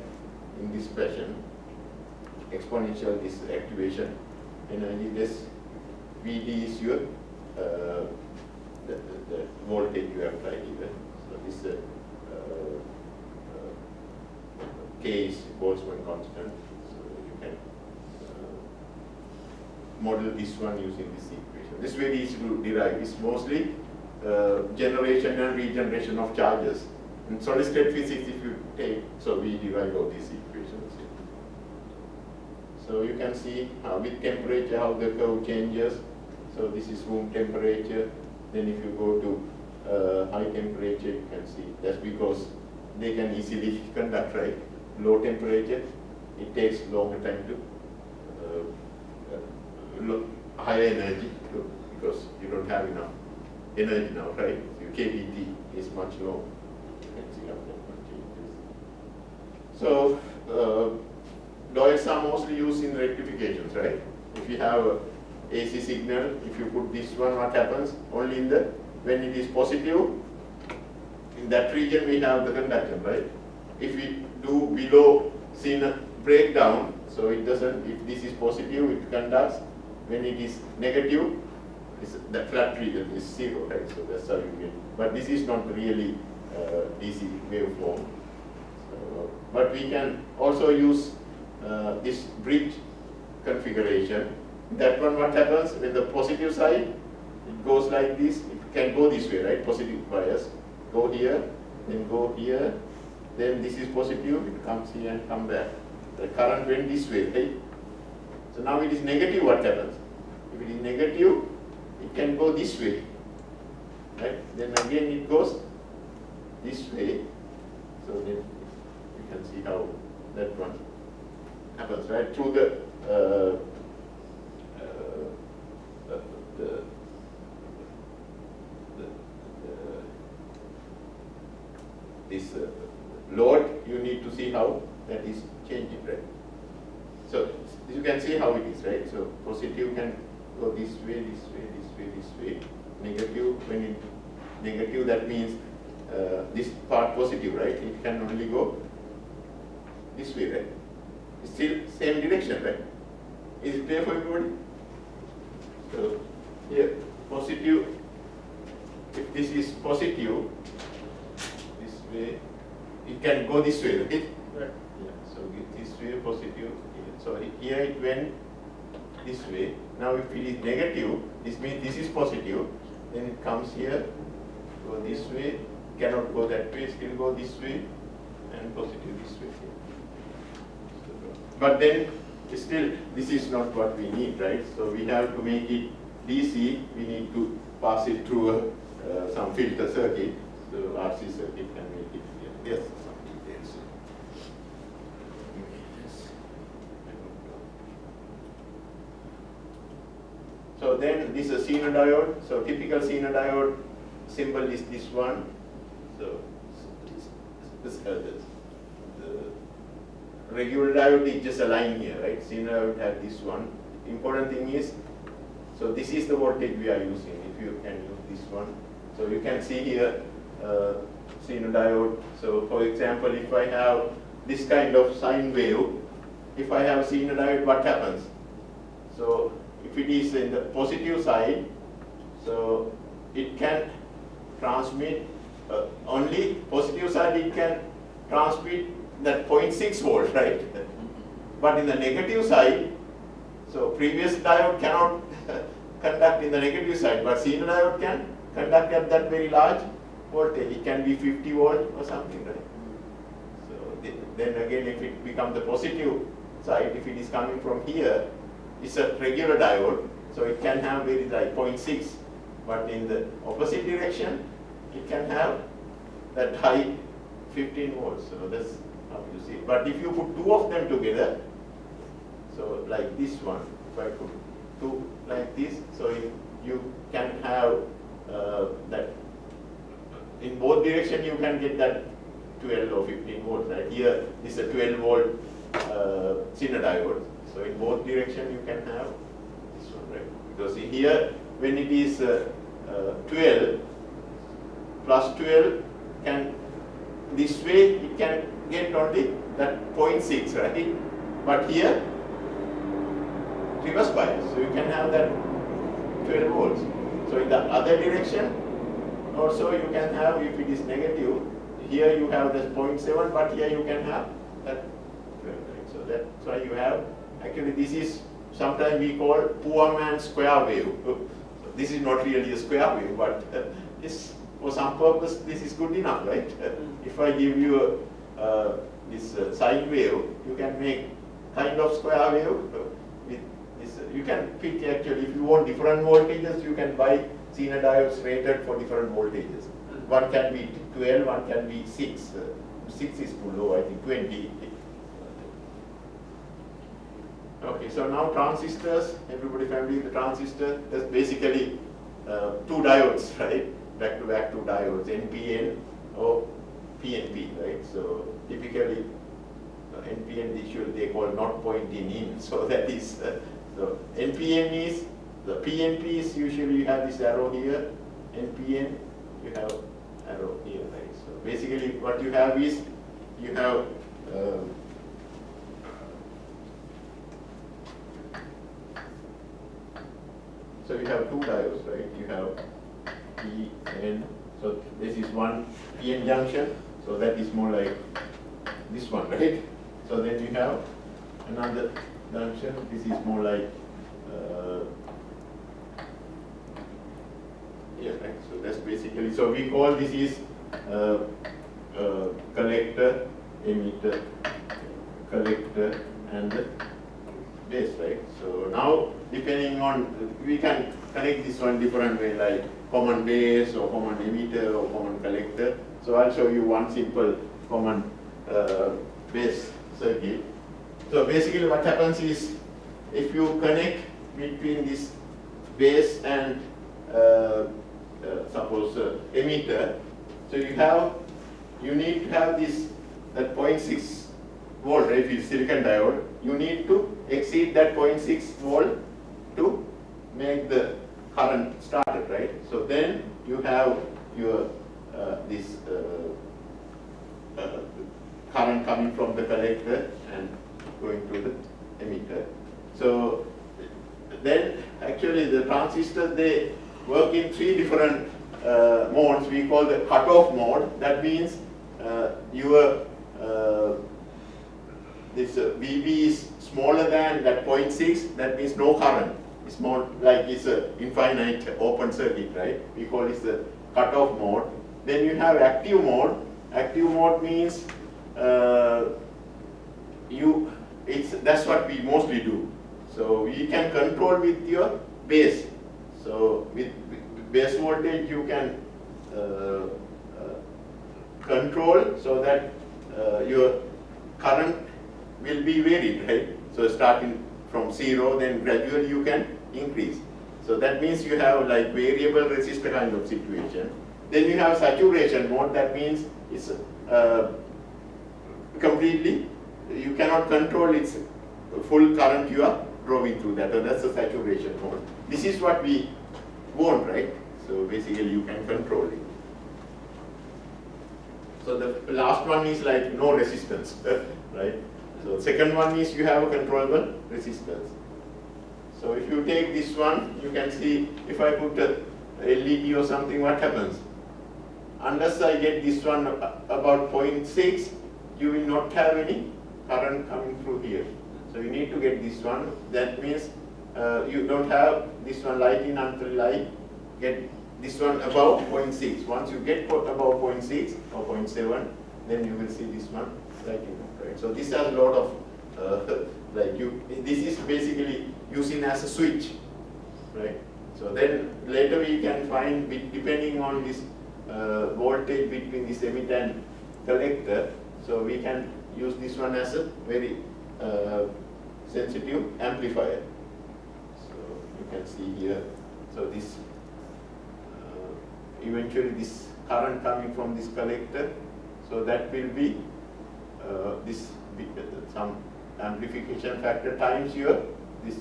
in this fashion. Exponential this activation energy. This VD is your the voltage you have tried here. So this K is Boltzmann constant. So you can model this one using this equation. This very easy to derive. It's mostly generation and regeneration of charges. In solid state physics, if you take, so we derive all these equations. So you can see with temperature how the curve changes. So this is room temperature. Then if you go to high temperature, you can see that's because they can easily conduct, right? Low temperature, it takes longer time to higher energy because you don't have enough energy now, right? Your kVt is much lower. You can see how that one changes. So diodes are mostly used in rectifications, right? If you have a AC signal, if you put this one, what happens? Only in the, when it is positive, in that region we have the conduction, right? If we do below Zener breakdown, so it doesn't, if this is positive, it conducts. When it is negative, the flat region is zero, right? So that's how you get. But this is not really DC waveform. So, but we can also use this bridge configuration. That one, what happens with the positive side? It goes like this. It can go this way, right? Positive bias. Go here, then go here. Then this is positive. It comes here and come back. The current went this way, right? So now it is negative. What happens? If it is negative, it can go this way, right? Then again it goes this way. So then you can see how that one happens, right? Through this load, you need to see how that is changing, right? So you can see how it is, right? So positive can go this way, this way, this way, this way. Negative, when it negative, that means this part positive, right? It can only go this way, right? It's still same direction, right? Is it clear for everybody? So here, positive, if this is positive, this way, it can go this way, right? Right. Yeah, so this way positive, so here it went this way. Now if it is negative, this means this is positive, then it comes here, go this way, cannot go that way, still go this way, and positive this way. But then still this is not what we need, right? So we have to make it DC, we need to pass it through some filter circuit, so RC circuit can make it here. Yes, some details. So then this is a Zener diode. So typical Zener diode symbol is this one. So the regular diode is just a line here, right? Zener diode have this one. Important thing is, so this is the voltage we are using. If you can use this one, so you can see here Zener diode. So for example, if I have this kind of sine wave, if I have sinusoid, what happens? So if it is in the positive side, so it can transmit only positive side, it can transmit that 0.6 volt, right? But in the negative side, so previous diode cannot conduct in the negative side, but sinusoid can conduct at that very large voltage. It can be 50 volt or something, right? So then again, if it becomes the positive side, if it is coming from here, it's a regular diode, so it can have very like 0.6, but in the opposite direction, it can have that high 15 volts. So that's how you see it. But if you put two of them together, so like this one, if I put two like this, so you can have that in both direction you can get that 12 or 15 volts. Right here is a 12 volt sinusoid. So in both direction you can have this one, right? Because here when it is 12 plus 12 can this way it can get only that 0.6, right? But here reverse bias, so you can have that 12 volts. So in the other direction also you can have, if it is negative, here you have this 0.7, but here you can have that 12, right? So that's why you have, actually this is sometimes we call poor man's square wave. So this is not really a square wave, but this, for some purpose this is good enough, right? If I give you this sine wave, you can make kind of square wave with this. You can pick actually, if you want different voltages, you can buy sinusoids rated for different voltages. One can be 12, one can be 6. 6 is too low, I think 20. Okay, so now transistors, everybody familiar with the transistor? That's basically two diodes, right? Back to back two diodes, NPN or PNP, right? So typically NPN they call not pointing in, so that is, so NPN is, the PNP is usually you have this arrow here, NPN you have arrow here, right? So basically what you have is, you have so you have two diodes, right? You have PN, so this is one PN junction, so that is more like this one, right? So then you have another junction, this is more like yeah, right? So that's basically, so we call this is collector, emitter, collector and the base, right? So now depending on, we can connect this one different way, like common base or common emitter or common collector. So I'll show you one simple common base circuit. So basically what happens is, if you connect between this base and suppose emitter, so you need to have this, that 0.6 volt, right? If it's silicon diode, you need to exceed that 0.6 volt to make the current started, right? So then you have your this current coming from the collector and going to the emitter. So then actually the transistors, they work in three different modes. We call the cutoff mode. That means your this VB is smaller than that 0.6, that means no current. It's more like it's an infinite open circuit, right? We call this the cutoff mode. Then you have active mode. Active mode means that's what we mostly do. So you can control with your base. So with base voltage you can control so that your current will be varied, right? So starting from 0, then gradually you can increase. So that means you have like variable resistor kind of situation. Then you have saturation mode. That means it's completely, you cannot control its full current you are drawing through that. So that's the saturation mode. This is what we want, right? So basically you can control it. So the last one is like no resistance, right? So second one is you have a controllable resistance. So if you take this one, you can see if I put a LED or something, what happens? Unless I get this one about 0.6, you will not have any current coming through here. So you need to get this one. That means you don't have this one lighting until I get this one above 0.6. Once you get above 0.6 or 0.7, then you will see this one lighting up, right? So this has a lot of this is basically using as a switch, right? So then later we can find, depending on this voltage between this emitter and collector, so we can use this one as a very sensitive amplifier. So you can see here, so this eventually this current coming from this collector, so that will be some amplification factor times your this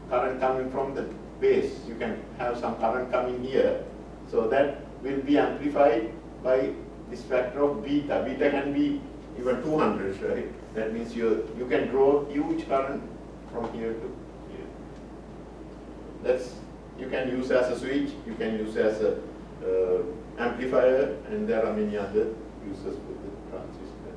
current coming from the base. You can have some current coming here, so that will be amplified by this factor of beta. Beta can be even 200, right? That means you can draw huge current from here to here. That's you can use as a switch, you can use as a amplifier, and there are many other uses for the transistor.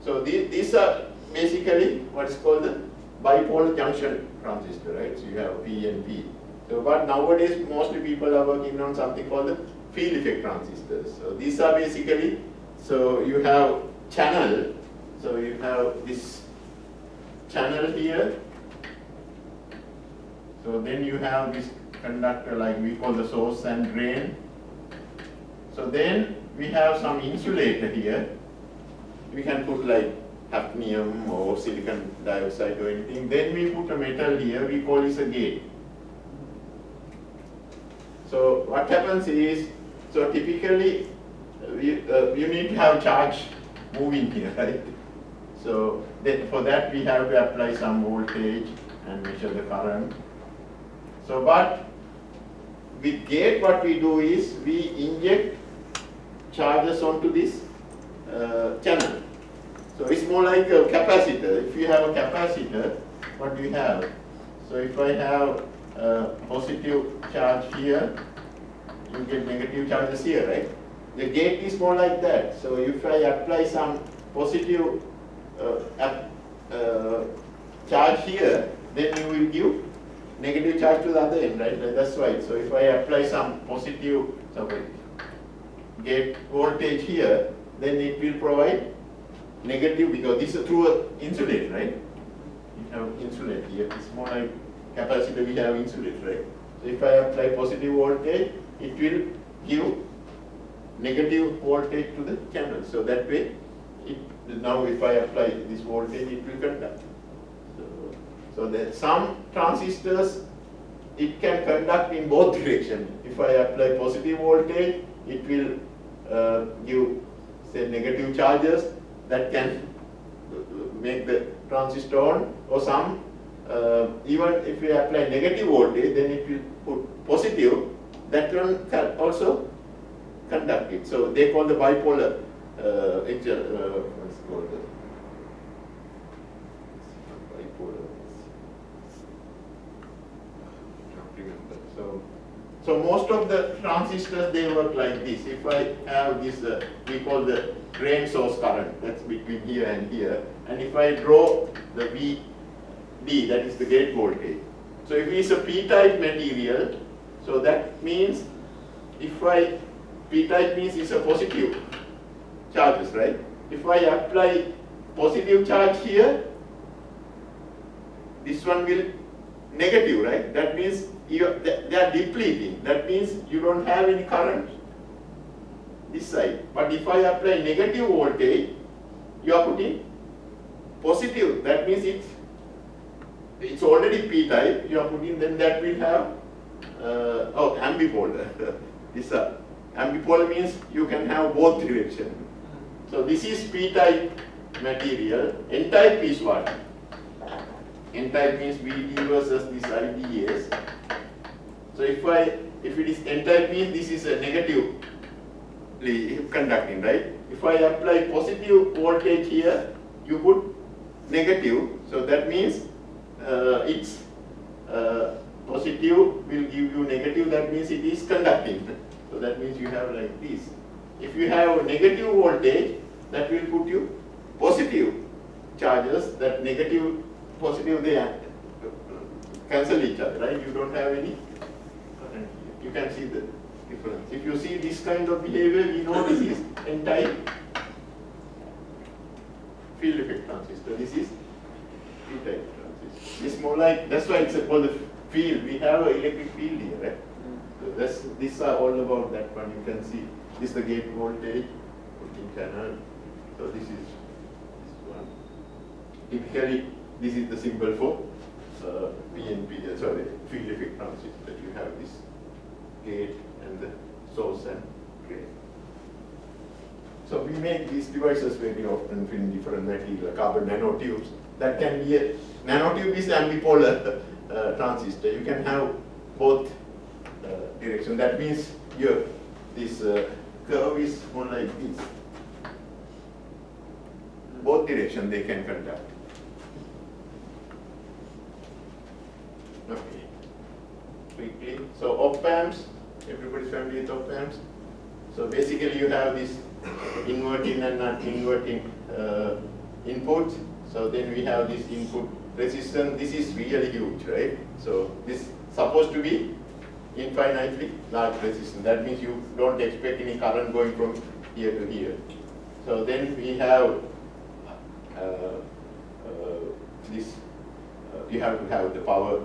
So these are basically what is called the bipolar junction transistor, right? So you have P and P. So but nowadays mostly people are working on something called the field effect transistors. So these are basically, so you have channel, so you have this channel here, so then you have this conductor like we call the source and drain. So then we have some insulator here. We can put like hafnium or silicon dioxide or anything. Then we put a metal here, we call this a gate. So what happens is, so typically you need to have charge moving here, right? So then for that we have to apply some voltage and measure the current. So but with gate what we do is we inject charges onto this channel. So it's more like a capacitor. If you have a capacitor, what do you have? So if I have a positive charge here, you get negative charges here, right? The gate is more like that. So if I apply some positive charge here, then you will give negative charge to the other end, right? That's right. So if I apply some positive gate voltage here, then it will provide negative, because this is through an insulator, right? You have insulate here. It's more like capacitor, we have insulate, right? So if I apply positive voltage, it will give negative voltage to the channel. So that way, now if I apply this voltage, it will conduct. So there some transistors, it can conduct in both directions. If I apply positive voltage, it will give, say, negative charges that can make the transistor on, or some, even if we apply negative voltage, then it will put positive, that one can also conduct it. So they call the bipolar, what's it called? Bipolar. So most of the transistors, they work like this. If I have this, we call the drain source current, that's between here and here. And if I draw the VD, that is the gate voltage. So if it's a P-type material, so that means P-type means it's a positive charges, right? If I apply positive charge here, this one will negative, right? That means they are depleting. That means you don't have any current this side. But if I apply negative voltage, you are putting positive. That means it's already P-type. You are putting, then that will have ambipolar. This ambipolar means you can have both direction. So this is P-type material. N-type is what? N-type means VD versus this IDS. So if it is N-type means this is a negative conducting, right? If I apply positive voltage here, you put negative, so that means it's positive will give you negative, that means it is conducting. So that means you have like this. If you have negative voltage, that will put you positive charges, that negative, positive, they cancel each other, right? You don't have any current here. You can see the difference. If you see this kind of behavior, we know this is N-type field effect transistor. This is P-type transistor. It's more like, that's why it's called the field. We have an electric field here, right? So these are all about that one. You can see this is the gate voltage, putting channel. So this is this one. Typically, this is the symbol for PNP, sorry, field effect transistor. You have this gate and the source and drain. So we make these devices very often in different material, carbon nanotubes. That can be a nanotube is ambipolar transistor. You can have both direction. That means this curve is more like this. Both direction they can conduct. Okay. Quickly. So op amps. Everybody's familiar with op amps. So basically, you have this inverting and non-inverting inputs. So then we have this input resistance. This is really huge, right? So this is supposed to be infinitely large resistance. That means you don't expect any current going from here to here. So then we have this. You have to have the power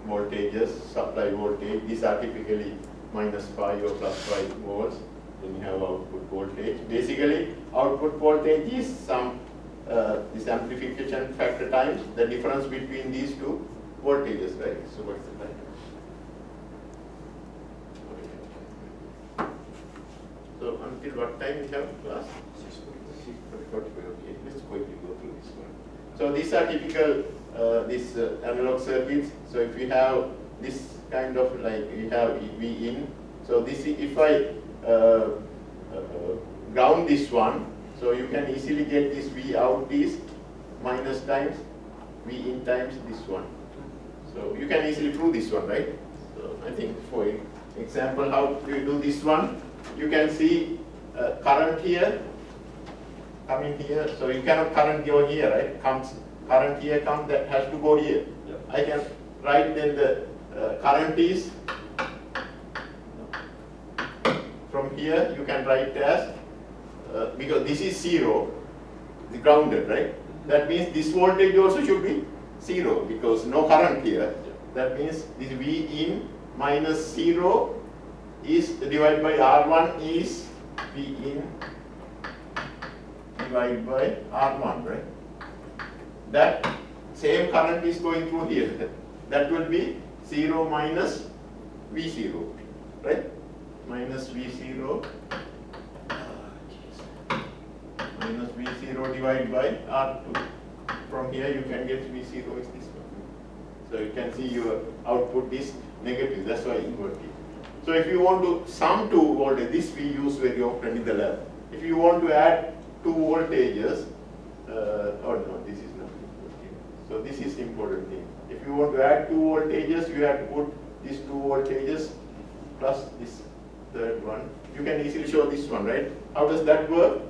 voltages, supply voltage. These are typically -5 or +5 volts. Then you have output voltage. Basically, output voltage is some this amplification factor times the difference between these two voltages, right? So what's the time? So until what time we have class? 6:45. Okay, let's quickly go through this one. So these are typical these analog circuits. So if you have this kind of like you have V in. So this if I ground this one, so you can easily get this V out is minus times V in times this one. So you can easily prove this one, right? So I think for example, how do you do this one? You can see current here coming here. So you cannot current go here, right? Current here comes, that has to go here. Yep. I can write then the current is from here. You can write as because this is 0, the grounded, right? That means this voltage also should be 0 because no current here. That means this V in minus 0 is divided by R1 is V in divided by R1, right? That same current is going through here. That will be 0 minus V0, right? Minus V0 minus V0 divided by R2. From here you can get V0 is this one. So you can see your output is negative, that's why inverted. So if you want to sum two voltage, this we use very often in the lab. If you want to add two voltages, oh no, this is not important. So this is important thing. If you want to add two voltages, you have to put these two voltages plus this third one. You can easily show this one, right? How does that work?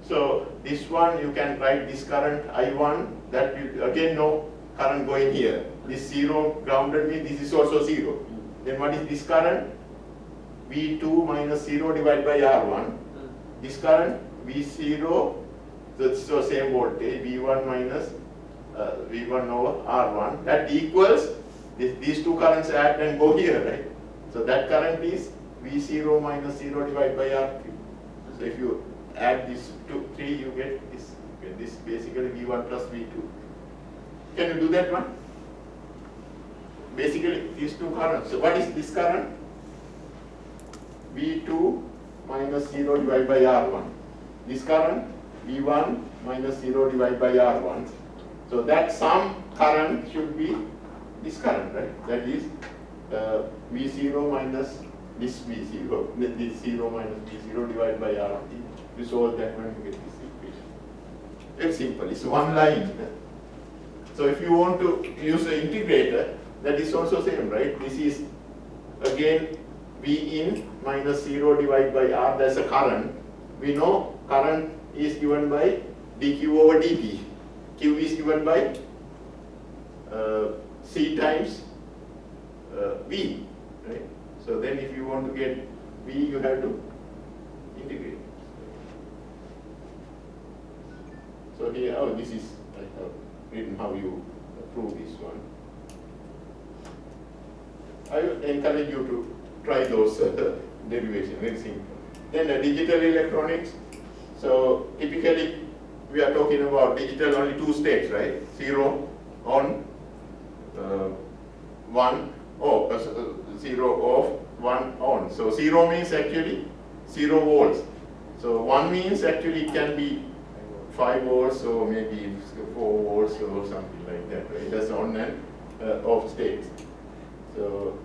So this one you can write this current I1, that will again no current going here. This 0 grounded means this is also 0. Then what is this current? V2 minus 0 divided by R1. This current V0, that's the same voltage, V1 minus V1 over R1. That equals these two currents add and go here, right? So that current is V0 minus 0 divided by R3. So if you add these 3, you get this. You get this basically V1 plus V2. Can you do that one? Basically these two currents. So what is this current? V2 minus 0 divided by R1. This current V1 minus 0 divided by R1. So that sum current should be this current, right? That is V0 minus this V0, this 0 minus V0 divided by RT. You solve that one, you get this equation. Very simple, it's one line. So if you want to use the integrator, that is also same, right? This is again V in minus 0 divided by R, that's a current. We know current is given by dq over dt. Q is given by C times V, right? So then if you want to get V, you have to integrate. So here, oh, this is, I have written how you prove this one. I would encourage you to try those derivations, very simple. Then digital electronics. So typically we are talking about digital only two states, right? 0 on 1 off, 0 off, 1 on. So 0 means actually 0 volts. So 1 means actually it can be 5 volts or maybe 4 volts or something like that, right? That's on and off states. So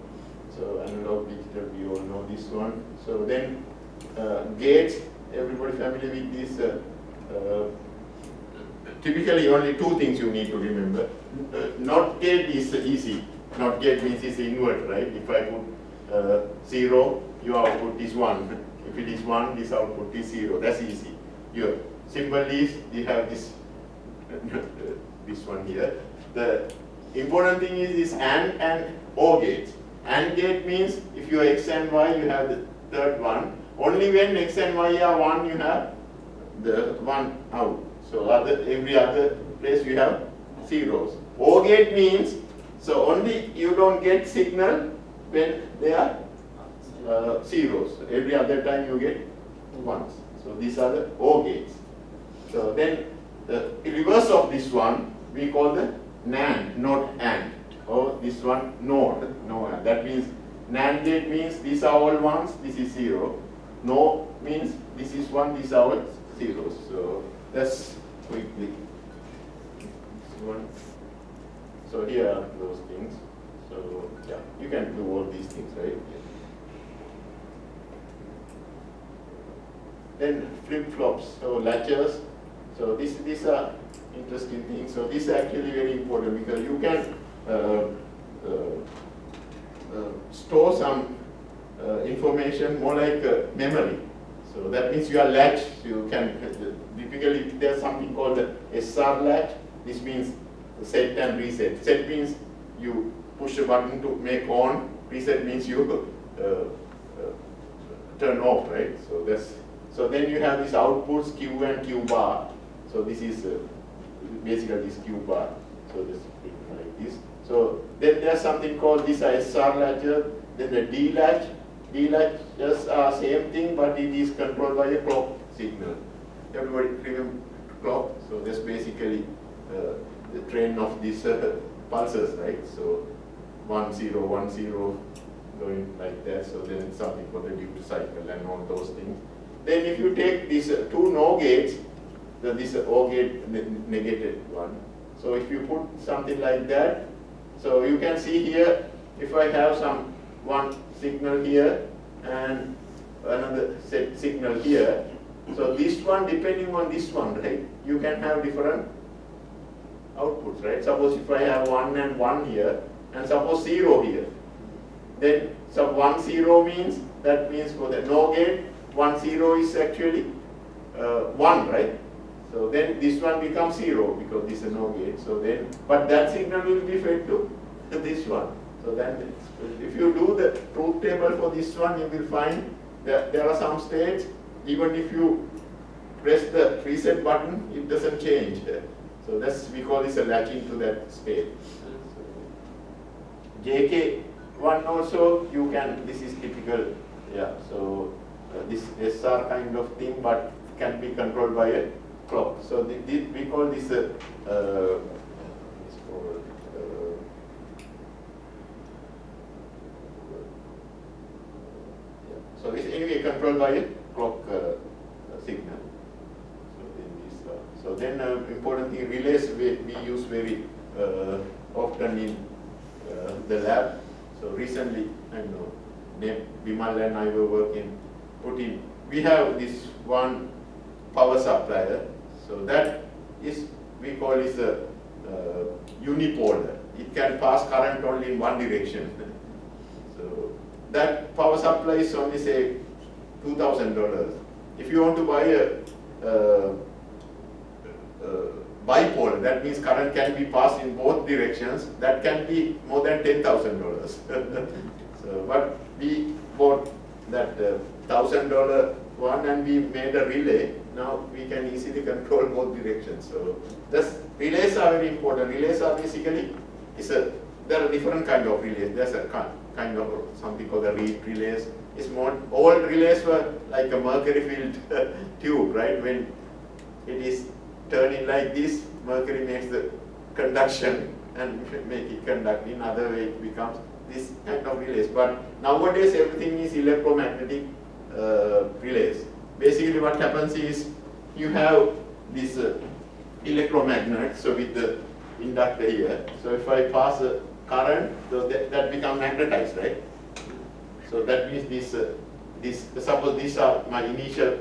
analog, digital, we all know this one. So then gates, everybody familiar with this? Typically only two things you need to remember. Not gate is easy. Not gate means it's inverter, right? If I put 0, your output is 1. If it is 1, this output is 0. That's easy. Your symbol is, you have this this one here. The important thing is this and OR gates. AND gate means if you are x and y, you have the third one. Only when x and y are 1, you have the 1 out. So every other place you have zeros. OR gate means, so only you don't get signal when they are zeros. Every other time you get ones. So these are the OR gates. So then the reverse of this one we call the NAND, not AND. Or this one NOR, no AND. That means NAND gate means these are all ones, this is 0. NOR means this is 1, these are all zeros. So that's quickly this one. So here are those things. So yeah, you can do all these things, right? Then flip-flops, so latches. So these are interesting things. So this is actually very important because you can store some information more like memory. So that means you are latch. You can typically there's something called the SR latch. This means set and reset. Set means you push a button to make on. Reset means you turn off, right? So then you have these outputs Q and Q bar. So this is basically this Q bar. So this like this. So then there's something called this SR latcher. Then the D latch. D latches are same thing, but it is controlled by a clock signal. Everybody remember clock? So that's basically the train of these pulses, right? So 1 0 1 0 going like that. So then something for the duty cycle and all those things. Then if you take these two NOR gates, this OR gate negated one. So if you put something like that, so you can see here, if I have one signal here and another set signal here, so this one depending on this one, right, you can have different outputs, right? Suppose if I have 1 and 1 here, and suppose 0 here, then so 1 0 means, that means for the NOR gate, 1 0 is actually 1, right? So then this one becomes 0 because this is a NOR gate. So then, but that signal will be fed to this one. So then, if you do the truth table for this one, you will find that there are some states, even if you press the reset button, it doesn't change. So that's, we call this a latching to that state. JK1 also, you can, this is typical, yeah, so this SR kind of thing, but can be controlled by a clock. So we call this so this anyway controlled by a clock signal. So then important thing, relays we use very often in the lab. So recently, I know, Bimal and I were working, we have this one power supplier, so that is, we call it a unipolar. It can pass current only in one direction. So that power supply is only say $2,000. If you want to buy a bipolar, that means current can be passed in both directions, that can be more than $10,000. So, but we bought that $1,000 one and we made a relay. Now we can easily control both directions. So thus relays are very important. Relays are basically, there are different kind of relays. There's a kind of something called the reed relays. It's more, old relays were like a mercury filled tube, right? When it is turning like this, mercury makes the conduction and make it conduct. In other way it becomes this kind of relays. But nowadays everything is electromagnetic relays. Basically what happens is you have this electromagnet, so with the inductor here. So if I pass a current, so that becomes magnetized, right? So that means suppose these are my initial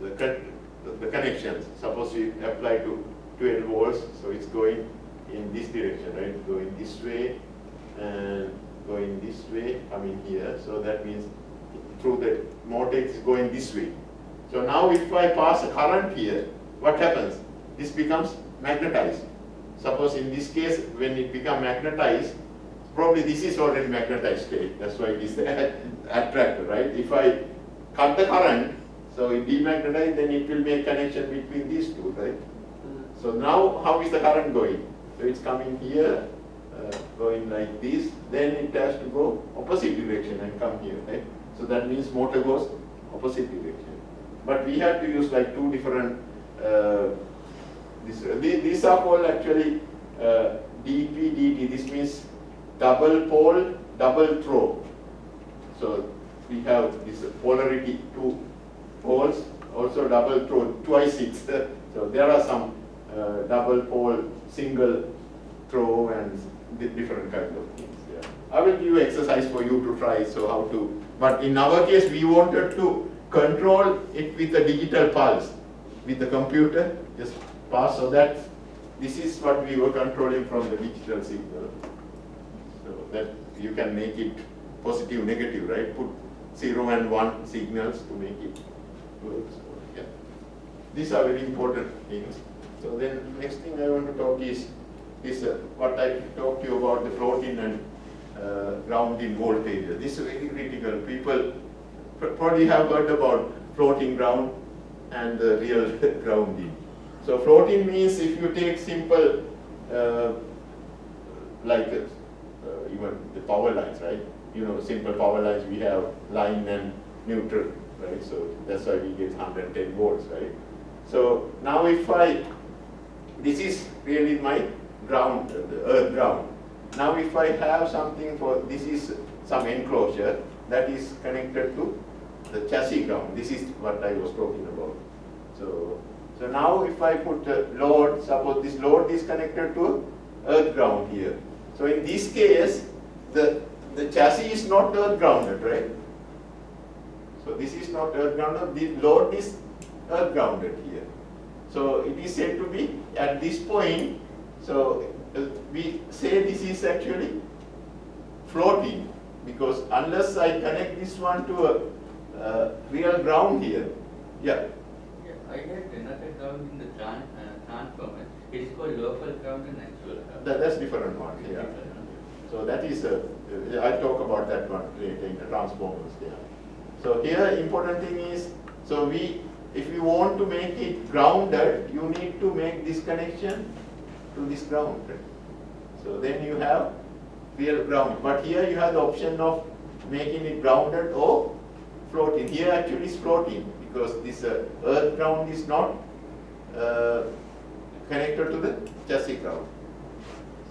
the connections. Suppose we apply to 12 volts, so it's going in this direction, right? Going this way and going this way, coming here. So that means through the motor it's going this way. So now if I pass a current here, what happens? This becomes magnetized. Suppose in this case, when it becomes magnetized, probably this is already magnetized state. That's why it is attractor, right? If I cut the current, so it demagnetized, then it will make connection between these two, right? So now how is the current going? So it's coming here, going like this, then it has to go opposite direction and come here, right? So that means motor goes opposite direction. But we have to use like two different, these are called actually DP, DT. This means double pole, double throw. So we have this polarity, two poles, also double throw, twice 6. So there are some double pole, single throw and different kind of things. Yeah. I will give you exercise for you to try, so how to, but in our case we wanted to control it with a digital pulse, with the computer, just pass, so that this is what we were controlling from the digital signal. So that you can make it positive, negative, right? Put 0 and 1 signals to make it work. So, yeah. These are very important things. So then next thing I want to talk is what I talked to you about the floating and grounding voltage. This is very critical. People probably have heard about floating ground and the real grounding. So floating means if you take simple, like even the power lines, right? You know, simple power lines, we have line and neutral, right? So that's why we get 110 volts, right? So now if this is really my ground, the earth ground. Now if I have something this is some enclosure that is connected to the chassis ground. This is what I was talking about. So now if I put a load, suppose this load is connected to earth ground here. So in this case, the chassis is not earth grounded, right? So this is not earth grounded, the load is earth grounded here. So it is said to be at this point, so we say this is actually floating, because unless I connect this one to a real ground here, yeah. Yeah, I had another ground in the transformer. It is called local ground and actual ground. That's different one, yeah. So that is, I'll talk about that one later in the transformers, yeah. So here important thing is, so if you want to make it grounded, you need to make this connection to this ground. So then you have real ground. But here you have the option of making it grounded or floating. Here actually is floating because this earth ground is not connected to the chassis ground.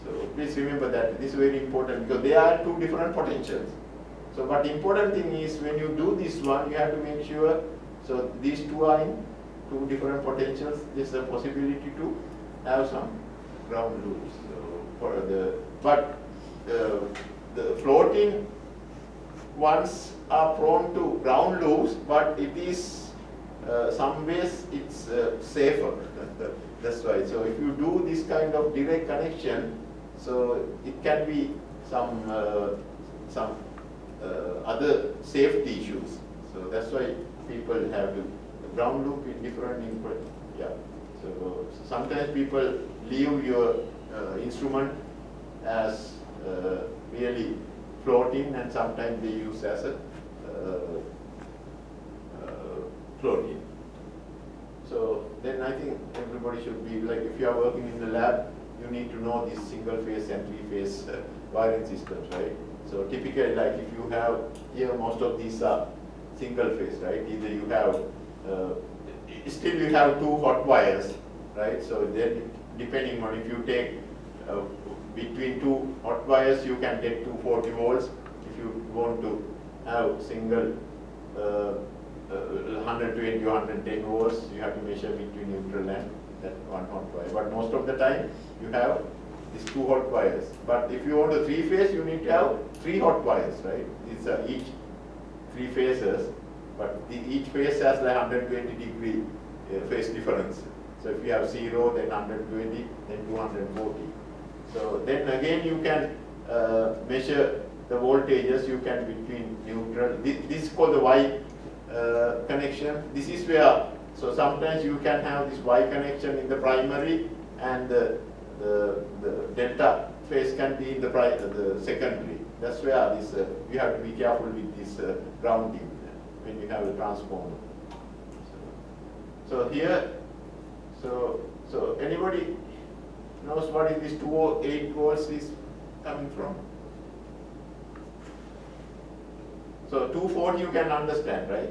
So please remember that. This is very important because there are two different potentials. So but important thing is when you do this one, you have to make sure, so these two are in two different potentials. There's a possibility to have some ground loops. So for the, but the floating ones are prone to ground loops, but it is, some ways it's safer. That's why. So if you do this kind of direct connection, so it can be some other safety issues. So that's why people have to ground loop in different input. Yeah. So sometimes people leave your instrument as really floating, and sometimes they use as a floating. So then I think everybody should be like, if you are working in the lab, you need to know these single phase and three phase wiring systems, right? So typically, like if you have here, most of these are single phase, right? Either you have still you have two hot wires, right? So then depending on, if you take between two hot wires, you can get 240 volts. If you want to have single 120 or 110 volts, you have to measure between neutral and that one hot wire. But most of the time, you have these two hot wires. But if you want a three phase, you need to have three hot wires, right? These are each three phases, but each phase has like 120 degree phase difference. So if you have 0, then 120, then 240. So then again you can measure the voltages. You can between neutral. This is called the Y connection. This is where, so sometimes you can have this Y connection in the primary, and the delta phase can be in the secondary. That's where this you have to be careful with this grounding when you have a transformer. So here, so anybody knows what is this 208 volts is coming from? So 240 you can understand, right?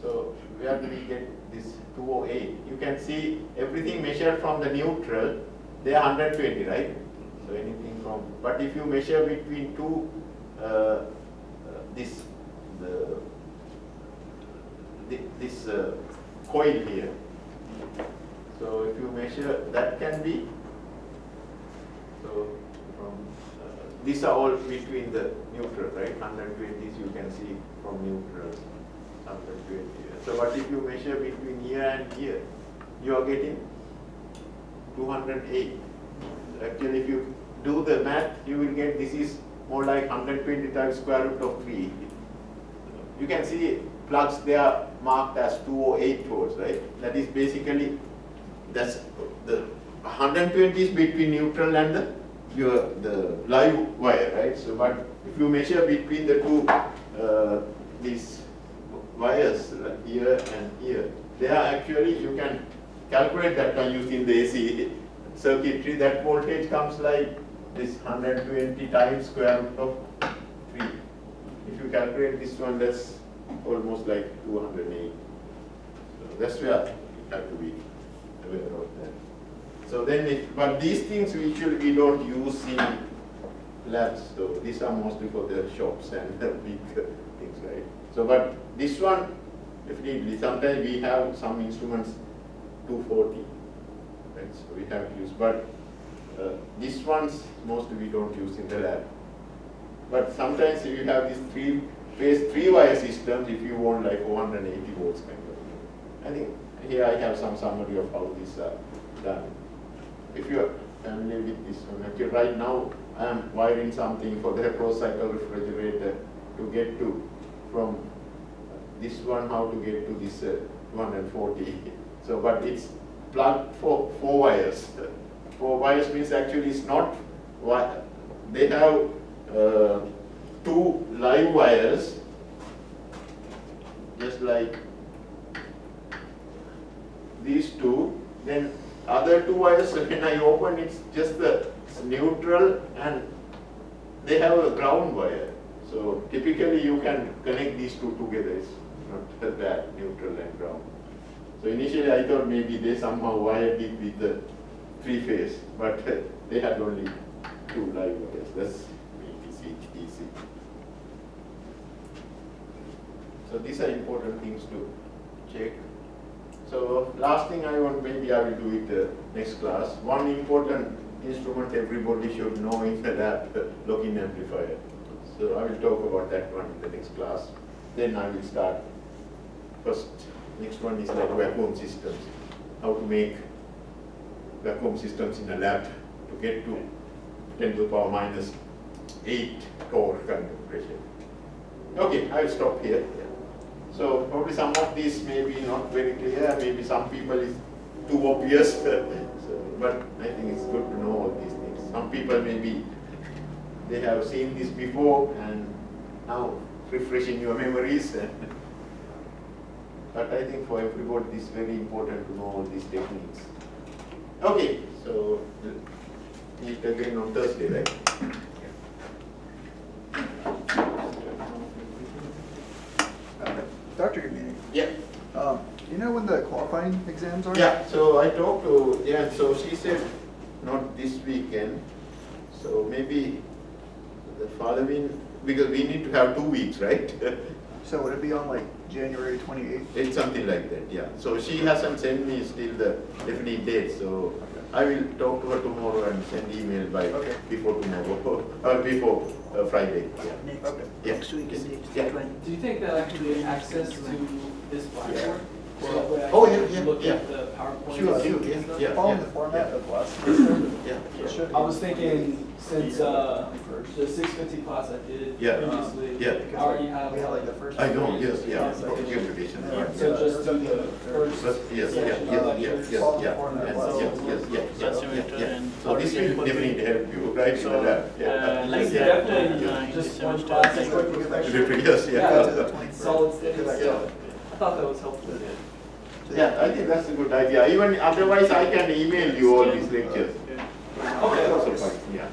So where do we get this 208? You can see everything measured from the neutral, they are 120, right? So anything from, but if you measure between two, this coil here. So if you measure, that can be, so from, these are all between the neutral, right? 120s you can see from neutral, 120. So but if you measure between here and here, you are getting 208. Actually, if you do the math, you will get this is more like 120 times square root of 3. You can see plugs, they are marked as 208 volts, right? That is basically, that's the 120 is between neutral and the live wire, right? So, but if you measure between the two these wires, like here and here, they are actually, you can calculate that by using the AC circuitry. That voltage comes like this 120 times square root of 3. If you calculate this one, that's almost like 208. So that's where you have to be aware of that. So then, but these things we don't use in labs. So these are mostly for the shops and the big things, right? So, but this one, definitely, sometimes we have some instruments 240, right? So we have to use, but these ones mostly we don't use in the lab. But sometimes if you have these three-phase, three-wire systems, if you want like 480 volts kind of thing. I think here I have some summary of how these are done. If you are familiar with this one, actually right now I am wiring something for the closed cycle refrigerator to get to from this one, how to get to this 240. So, but it's plugged for 4 wires. 4 wires means actually it's not, they have 2 live wires, just like these 2. Then other 2 wires, when I open, it's just the neutral, and they have a ground wire. So typically you can connect these 2 together. It's not that, neutral and ground. So initially I thought maybe they somehow wired it with the 3-phase, but they had only 2 live wires. That's easy. So these are important things to check. So last thing I want, maybe I will do it next class. One important instrument everybody should know in the lab, lock-in amplifier. So I will talk about that one in the next class. Then I will start. First, next one is like vacuum systems. How to make vacuum systems in a lab to get to 10 to the power minus 8 torque kind of pressure. Okay, I will stop here. So probably some of these may be not very clear, maybe some people is too obvious, but I think it's good to know all these things. Some people maybe they have seen this before and now refreshing your memories. But I think for everybody it's very important to know all these techniques. Okay, so we'll meet again on Thursday, right? Dr. Gamini, Yeah. do you know when the qualifying exams are? Yeah, so I talked to Jan, so she said not this weekend, so maybe the following, because we need to have 2 weeks, right? So would it be on like January 28th? It's something like that, yeah. So she hasn't sent me still the definite date, so I will talk to her tomorrow and send email by Okay. before tomorrow, or before Friday, yeah. Okay. Yeah. Next week is Yeah. 20. Do you think they'll actually get access to this Blackboard? So that way I Oh, can yeah, yeah, look yeah. at the PowerPoint. Sure, and sure, stuff? yeah, yeah. Following the format of last semester? Yeah. It should be. I was thinking, since the 650 class I did Yeah. previously, Yeah. I already have. We had like the first. I know, yes, yeah, Yeah. computation, right, So yeah. just do the first. Yes, yes, yeah, section yes, of yes, lectures. yes, Follow the yeah, format yes, of last yes, semester. yes, yes, semester yeah. and So this will definitely help you, right, in the lab, yeah. like This is that, definitely yeah. just one Semester. class. Next week we get back to Yes, Yeah, yeah. to the 21st. solid state. Get back to Yeah. it. I thought that was helpful. Yeah, I think that's a good idea. Even otherwise, I can email you all these lectures. Okay. That's also fine, yeah.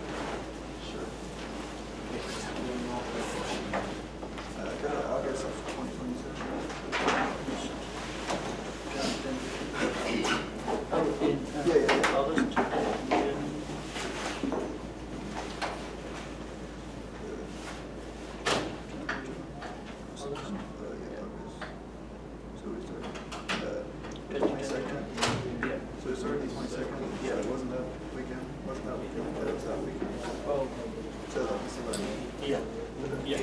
Go to August of 2026. Yeah, yeah, yeah. So we started, 22nd. So we started the 22nd. Yeah, it wasn't that weekend. Wasn't that weekend? That was that weekend. Oh, So let me see what I mean. Yeah. Yeah.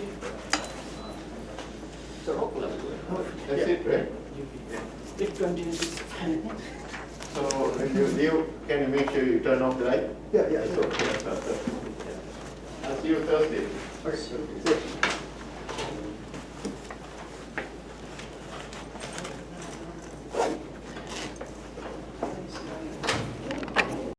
So hopefully. That's it, right? It continues. So when you leave, can you make sure you turn off the light? Yeah, yeah. That's okay. I'll see you Thursday. Okay.